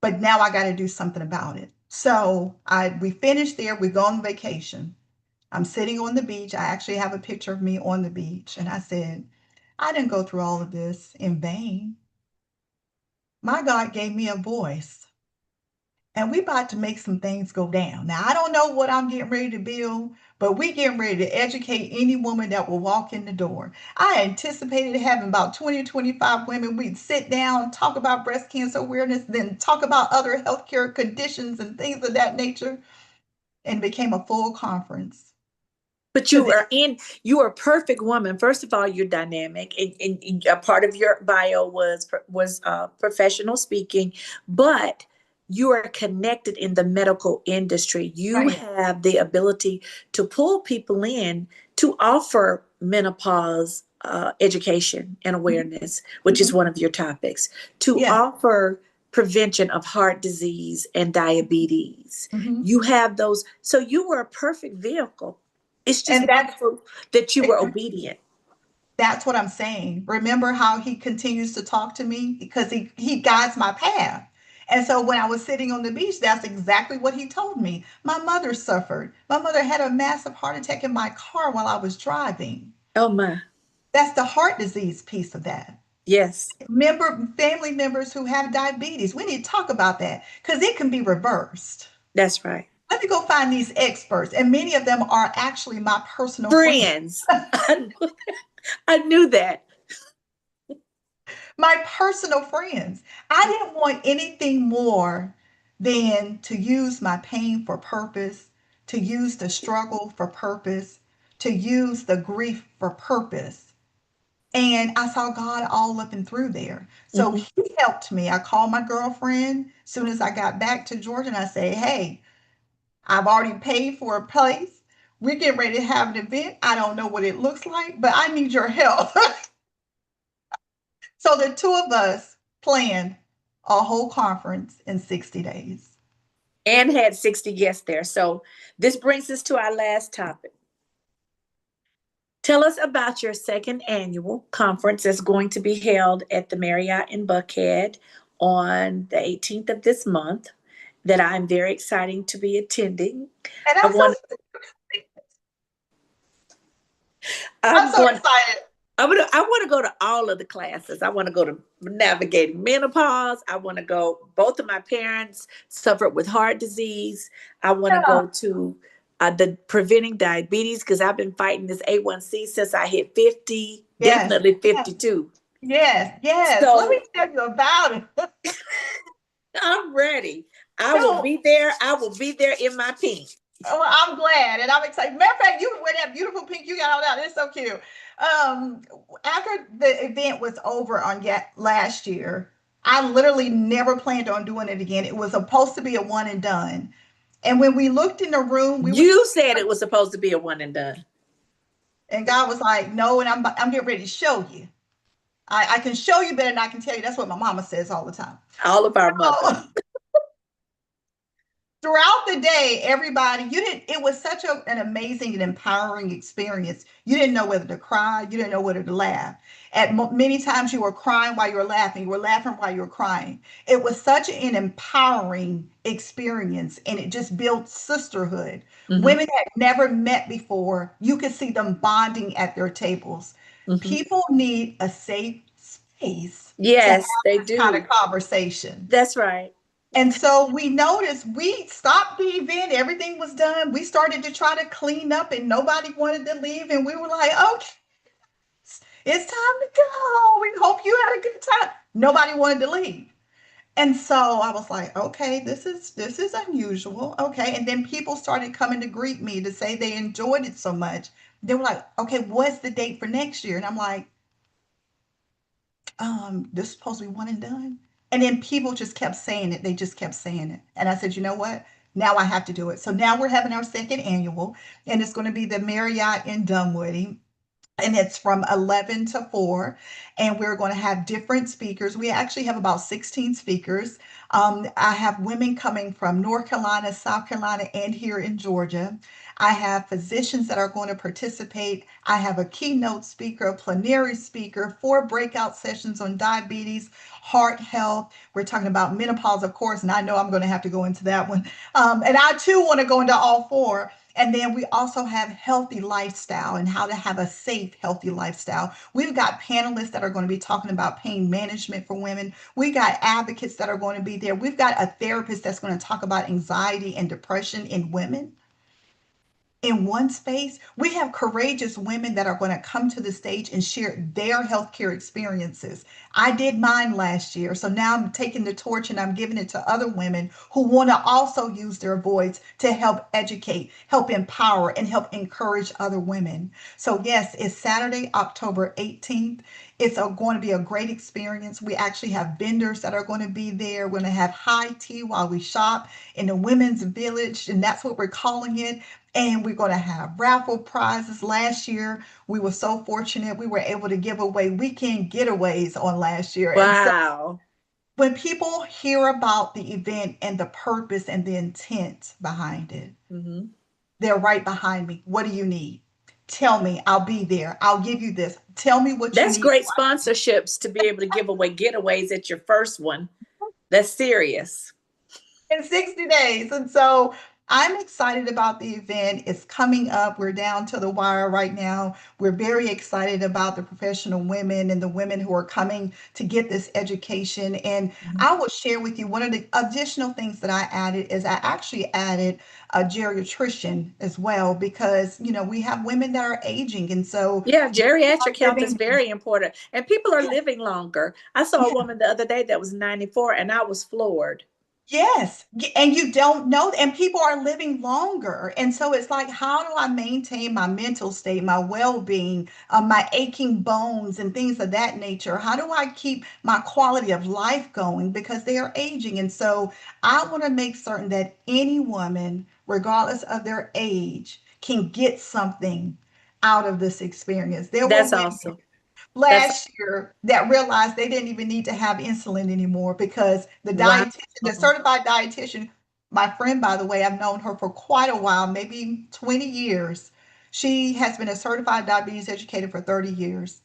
but now I got to do something about it. So we finished there. We go on vacation. I'm sitting on the beach. I actually have a picture of me on the beach. And I said, I didn't go through all of this in vain. My God gave me a voice. And we about to make some things go down. Now, I don't know what I'm getting ready to build, but we getting ready to educate any woman that will walk in the door. I anticipated having about 20 25 women. We'd sit down, talk about breast cancer awareness, then talk about other healthcare conditions and things of that nature, and it became a full conference. But To this, you are a perfect woman. First of all, you're dynamic, and a part of your bio was professional speaking, but you are connected in the medical industry. You right. have the ability to pull people in to offer menopause education and awareness, which is Mhm. one of your topics, to Yes. offer prevention of heart disease and diabetes. Mhm. You have those, so you were a perfect vehicle. It's just And wonderful that you were obedient. that's what I'm saying. Remember how he continues to talk to me because he guides my path. And so when I was sitting on the beach, that's exactly what he told me. My mother suffered. My mother had a massive heart attack in my car while I was driving. Oh my. That's the heart disease piece of that. Yes, Family members who have diabetes, we need to talk about that because it can be reversed. that's right. Let me go find these experts, and many of them are actually my personal friends. Friends. I knew that. My personal friends. I didn't want anything more than to use my pain for purpose, to use the struggle for purpose, to use the grief for purpose. And I saw God all up and through there. So Mhm. he helped me. I called my girlfriend as soon as I got back to Georgia and I say, hey, I've already paid for a place. We're getting ready to have an event. I don't know what it looks like, but I need your help. So the two of us planned a whole conference in 60 days. And had 60 guests there. So this brings us to our last topic. Tell us about your second annual conference that's going to be held at the Marriott in Buckhead on the 18th of this month that I'm very excited to be attending. And I want I'm I'm so going excited. I want to go to all of the classes. I want to go to navigating menopause. I want to go. Both of my parents suffered with heart disease. I want to Yeah. go to the preventing diabetes because I've been fighting this A1C since I hit 50, Yes. definitely Yes. 52. Yes. Yes. Let me So tell you about it. I'm ready. I will So, be there. I will be there in my pink. oh, I'm glad and I'm excited. Matter of fact, you wear that beautiful pink you got on that. It's so cute. Um, After the event was over on yet last year, I literally never planned on doing it again. It was supposed to be a one and done. And when we looked in the room, we were, You said it was supposed to be a one and done. and God was like, no, and I'm getting ready to show you. I can show you better than I can tell you. That's what my mama says all the time. All of our mothers. So, throughout the day, everybody, you didn't, it was such an amazing and empowering experience. You didn't know whether to cry, you didn't know whether to laugh. Many times you were crying while you were laughing while you were crying. It was such an empowering experience, and it just built sisterhood. Hmm. Women had never met before, you could see them bonding at their tables. Hmm. People need a safe space to have Yes, they this kind of do. conversation. That's right. And so we noticed, we stopped the event, everything was done. We started to try to clean up and nobody wanted to leave. And we were like, okay, it's time to go. We hope you had a good time. Nobody wanted to leave. And so I was like, okay, this is unusual. Okay. And then people started coming to greet me to say they enjoyed it so much. They were like, okay, what's the date for next year? And I'm like, this is supposed to be one and done. And then people just kept saying it. They just kept saying it. And I said, you know what? Now I have to do it. So now we're having our second annual, and it's going to be the Marriott in Dunwoody, and it's from 11 to 4, and we're going to have different speakers. We actually have about 16 speakers. I have women coming from North Carolina, South Carolina, and here in Georgia. I have physicians that are going to participate. I have a keynote speaker, a plenary speaker, 4 breakout sessions on diabetes, heart health. We're talking about menopause, of course, and I know I'm going to have to go into that one. And I too want to go into all 4. And then we also have healthy lifestyle and how to have a safe, healthy lifestyle. We've got panelists that are going to be talking about pain management for women. We got advocates that are going to be there. We've got a therapist that's going to talk about anxiety and depression in women in one space. We have courageous women that are going to come to the stage and share their healthcare experiences. I did mine last year, so now I'm taking the torch and I'm giving it to other women who want to also use their voice to help educate, help empower, and help encourage other women. So yes, it's Saturday, October 18th. It's going to be a great experience. We actually have vendors that are going to be there. We're going to have high tea while we shop in the women's village, and that's what we're calling it. And we're going to have raffle prizes. Last year, we were so fortunate. We were able to give away weekend getaways on last year. And so Wow. when people hear about the event and the purpose and the intent behind it, Hmm. they're right behind me. What do you need? Tell me. I'll be there. I'll give you this. Tell me what you That's need. great sponsorships to be able to give away getaways at your first one. That's serious. In 60 days. And so I'm excited about the event. It's coming up. We're down to the wire right now. We're very excited about the professional women and the women who are coming to get this education. And Mhm. I will share with you one of the additional things that I added is I actually added a geriatrician as well because, we have women that are aging. And so Yeah, they geriatric are health is living, very important. And people are yeah, living longer. I saw a yeah. woman the other day that was 94 and I was floored. Yes, and you don't know, and people are living longer. And so it's like, how do I maintain my mental state, my well-being, my aching bones, and things of that nature? How do I keep my quality of life going because they are aging? And so I want to make certain that any woman, regardless of their age, can get something out of this experience. There were That's women awesome. That's last year that realized they didn't even need to have insulin anymore because the wow. dietitian, the certified dietitian, my friend, by the way, I've known her for quite a while, maybe 20 years. She has been a certified diabetes educator for 30 years.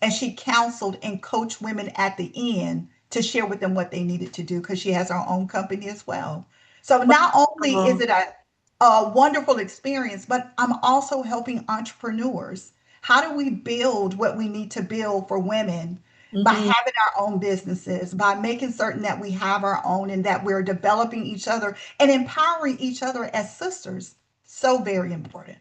And she counseled and coached women at the end to share with them what they needed to do because she has her own company as well. So not only is Wow. it a wonderful experience, but I'm also helping entrepreneurs. How do we build what we need to build for women by Hmm. having our own businesses, by making certain that we have our own and that we're developing each other and empowering each other as sisters? So very important.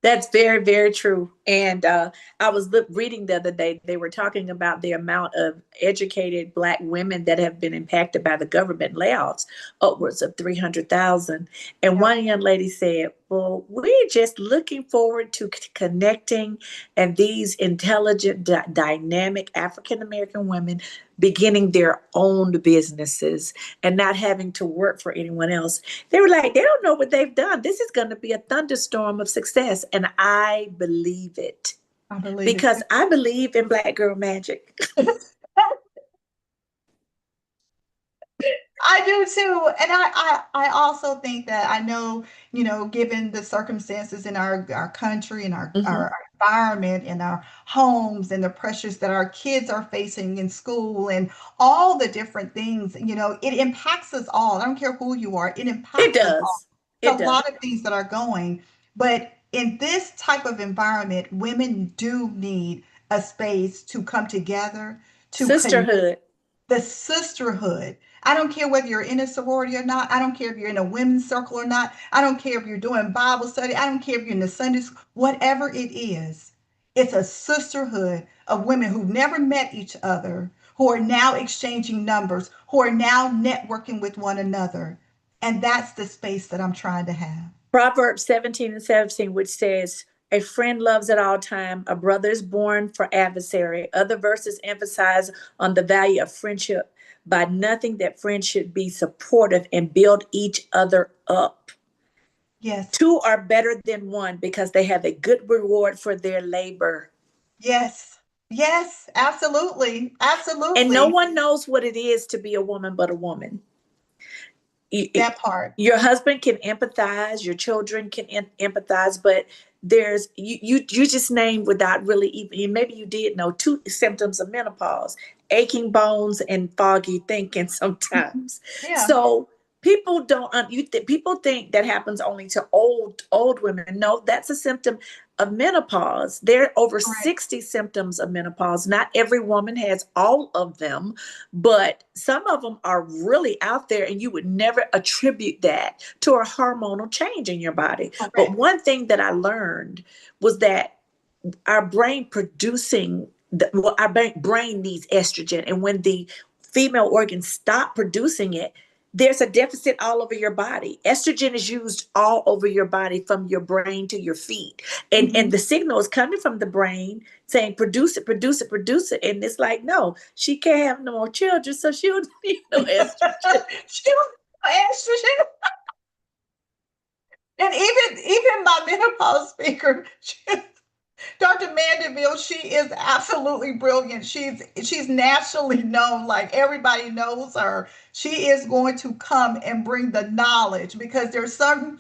That's very, very true. And I was reading the other day, they were talking about the amount of educated Black women that have been impacted by the government layoffs, upwards of 300,000. And Yeah. one young lady said, well, we're just looking forward to connecting and these intelligent, dynamic African American women beginning their own businesses and not having to work for anyone else. They were like, they don't know what they've done. This is going to be a thunderstorm of success. And I believe it I believe it too. because I believe in Black girl magic. I do too. And I also think that I know, given the circumstances in our country and our Hmm. environment and our homes and the pressures that our kids are facing in school and all the different things, it impacts us all. I don't care who you are, it It impacts us all. does. It's It a does. lot of things that are going, but in this type of environment, women do need a space to come together, to connect, Sisterhood. the sisterhood. I don't care whether you're in a sorority or not. I don't care if you're in a women's circle or not. I don't care if you're doing Bible study. I don't care if you're in the Sunday school, whatever it is. It's a sisterhood of women who've never met each other, who are now exchanging numbers, who are now networking with one another. And that's the space that I'm trying to have. Proverbs 17:17, which says, a friend loves at all time, a brother is born for adversary. Other verses emphasize on the value of friendship by nothing that friends should be supportive and build each other up. Yes. Two are better than one because they have a good reward for their labor. Yes. Yes. Absolutely. And no Absolutely. one knows what it is to be a woman but a woman. That part. Your husband can empathize, your children can empathize, but there's you just named without really even, maybe you did know, two symptoms of menopause: aching bones and foggy thinking sometimes. Yeah. So people don't people think that happens only to old women. No, that's a symptom of menopause. There are over Correct. 60 symptoms of menopause. Not every woman has all of them, but some of them are really out there, and you would never attribute that to a hormonal change in your body. But Correct. one thing that I learned was that our brain producing our brain needs estrogen, and when the female organs stop producing it, there's a deficit all over your body. Estrogen is used all over your body, from your brain to your feet, and Mhm. the signal is coming from the brain saying produce it, produce it, produce it. And it's like, no, she can't have no more children, so she don't need no estrogen. She was estrogen. And even my menopause speaker, Dr. Mandeville, she is absolutely brilliant. She's nationally known, like everybody knows her. She is going to come and bring the knowledge, because there's certain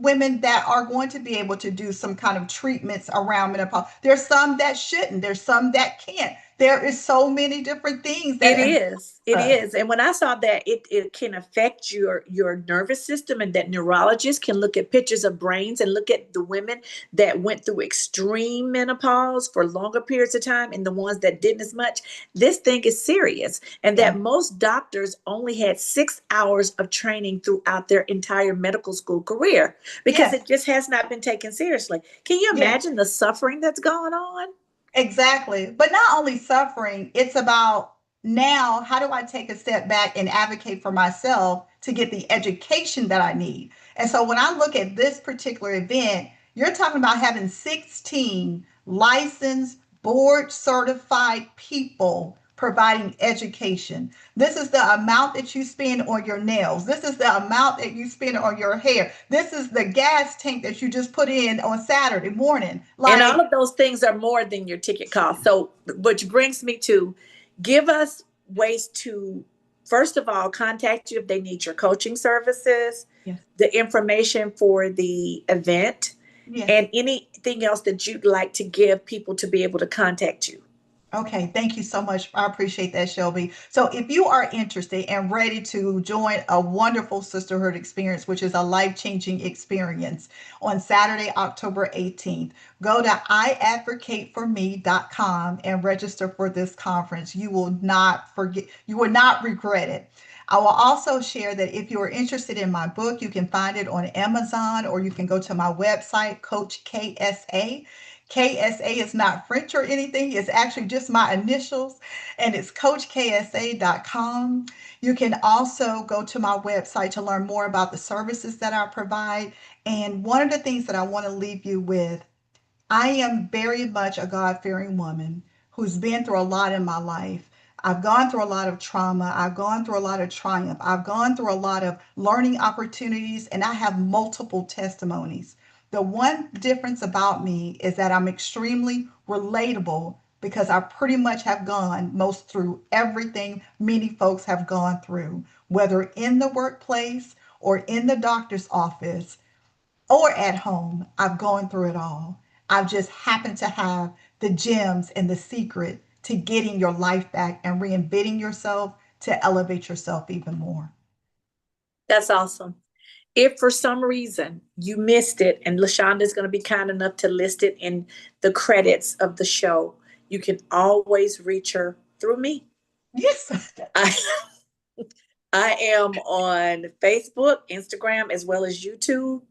women that are going to be able to do some kind of treatments around menopause. There's some that shouldn't. There's some that can't. There is so many different things that It affect is. It us. is. And when I saw that it can affect your nervous system, and that neurologists can look at pictures of brains and look at the women that went through extreme menopause for longer periods of time and the ones that didn't as much, this thing is serious. And Yeah. that most doctors only had 6 hours of training throughout their entire medical school career, because Yes. it just has not been taken seriously. Can you Yes. imagine the suffering that's going on? Exactly. But not only suffering, it's about, now, how do I take a step back and advocate for myself to get the education that I need? And so when I look at this particular event, you're talking about having 16 licensed, board certified people providing education. This is the amount that you spend on your nails. This is the amount that you spend on your hair. This is the gas tank that you just put in on Saturday morning. And all Like, of those things are more than your ticket cost. So, which brings me to, give us ways to, first of all, contact you if they need your coaching services, yes, the information for the event, yes. and anything else that you'd like to give people to be able to contact you. Okay, thank you so much. I appreciate that, Shelby. So, if you are interested and ready to join a wonderful sisterhood experience, which is a life changing experience, on Saturday, October 18th, go to iadvocateforme.com and register for this conference. You will not forget, you will not regret it. I will also share that if you are interested in my book, you can find it on Amazon, or you can go to my website, Coach KSA. KSA is not French or anything. It's actually just my initials, and it's coachksa.com. You can also go to my website to learn more about the services that I provide. And one of the things that I want to leave you with, I am very much a God fearing woman who's been through a lot in my life. I've gone through a lot of trauma. I've gone through a lot of triumph. I've gone through a lot of learning opportunities, and I have multiple testimonies. The one difference about me is that I'm extremely relatable, because I pretty much have gone most through everything many folks have gone through, whether in the workplace or in the doctor's office or at home. I've gone through it all. I've just happened to have the gems and the secret to getting your life back and reinventing yourself to elevate yourself even more. That's awesome. If for some reason you missed it, and LaShonda is going to be kind enough to list it in the credits of the show, you can always reach her through me. Yes. I, I am on Facebook, Instagram, as well as YouTube.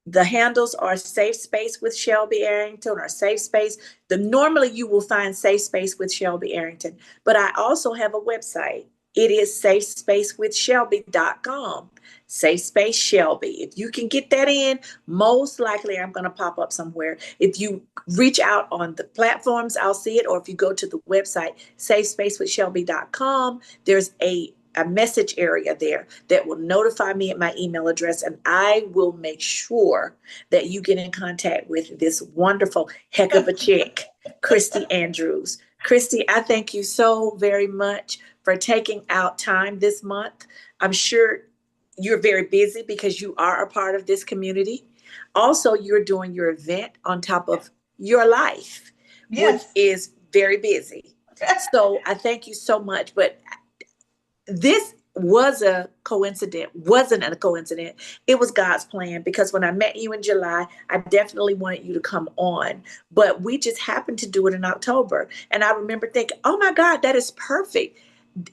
The handles are Safe Space with Shelby Arrington or Safe Space. Normally you will find Safe Space with Shelby Arrington, but I also have a website. It is safespacewithshelby.com. Safe Space Shelby. If you can get that in, most likely I'm going to pop up somewhere. If you reach out on the platforms, I'll see it. Or if you go to the website, safespacewithshelby.com, there's a message area there that will notify me at my email address, and I will make sure that you get in contact with this wonderful heck of a chick, Kristie Andrews. Kristie, I thank you so very much for taking out time this month. I'm sure you're very busy because you are a part of this community. Also, you're doing your event on top of your life, which Yes. is very busy. So I thank you so much. But this wasn't a coincidence. It was God's plan, because when I met you in July, I definitely wanted you to come on, but we just happened to do it in October. And I remember thinking, oh my God, that is perfect.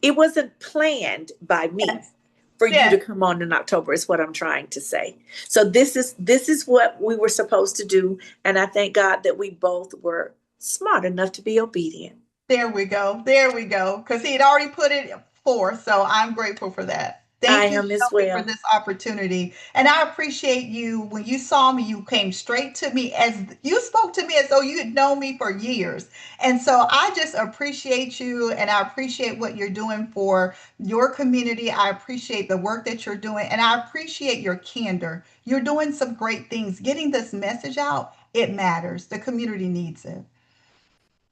It wasn't planned by me Yes. for you to Yes. come on in October, is what I'm trying to say. So this is what we were supposed to do. And I thank God that we both were smart enough to be obedient. There we go. There we go. Because he had already put it forth. So I'm grateful for that. I Thank you, am as Shelby, for well. this opportunity. And I appreciate you. When you saw me, you came straight to me, as you spoke to me as though you had known me for years. And so I just appreciate you, and I appreciate what you're doing for your community. I appreciate the work that you're doing, and I appreciate your candor. You're doing some great things. Getting this message out, it matters. The community needs it.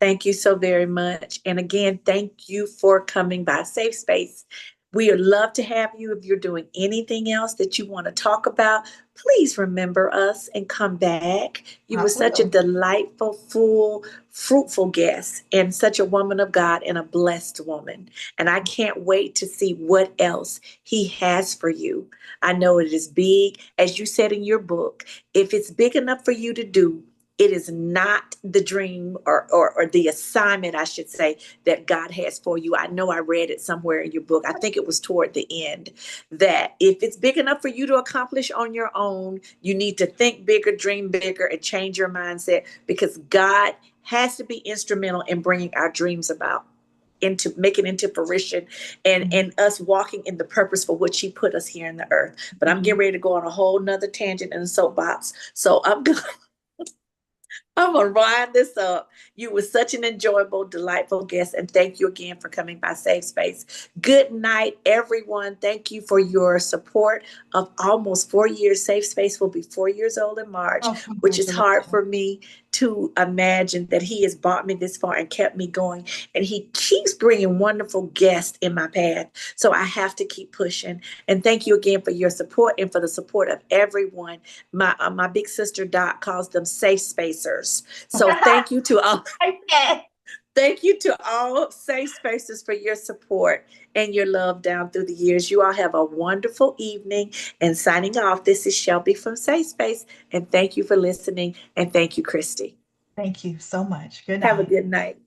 Thank you so very much. And again, thank you for coming by Safe Space. We would love to have you. If you're doing anything else that you want to talk about, please remember us and come back. You I were such a will. delightful, full, fruitful guest, and such a woman of God and a blessed woman. And I can't wait to see what else He has for you. I know it is big. As you said in your book, if it's big enough for you to do, it is not the dream, or the assignment, I should say, that God has for you. I know I read it somewhere in your book. I think it was toward the end, that if it's big enough for you to accomplish on your own, you need to think bigger, dream bigger, and change your mindset, because God has to be instrumental in bringing our dreams about, into making into fruition, and us walking in the purpose for which He put us here in the earth. But I'm getting Mhm. ready to go on a whole nother tangent in the soapbox. So I'm gonna wind this up. You were such an enjoyable, delightful guest, and thank you again for coming by Safe Space. Good night, everyone. Thank you for your support of almost 4 years. Safe Space will be 4 years old in March, Oh, which is hard congratulations. for me to imagine that He has brought me this far and kept me going. And He keeps bringing wonderful guests in my path. So I have to keep pushing. And thank you again for your support and for the support of everyone. My big sister Dot calls them safe spacers. So thank you to all. Okay. Thank you to all safe spacers for your support and your love down through the years. You all have a wonderful evening. And signing off, this is Shelby from Safe Space. And thank you for listening. And thank you, Kristie. Thank you so much. Good Have a night. good night.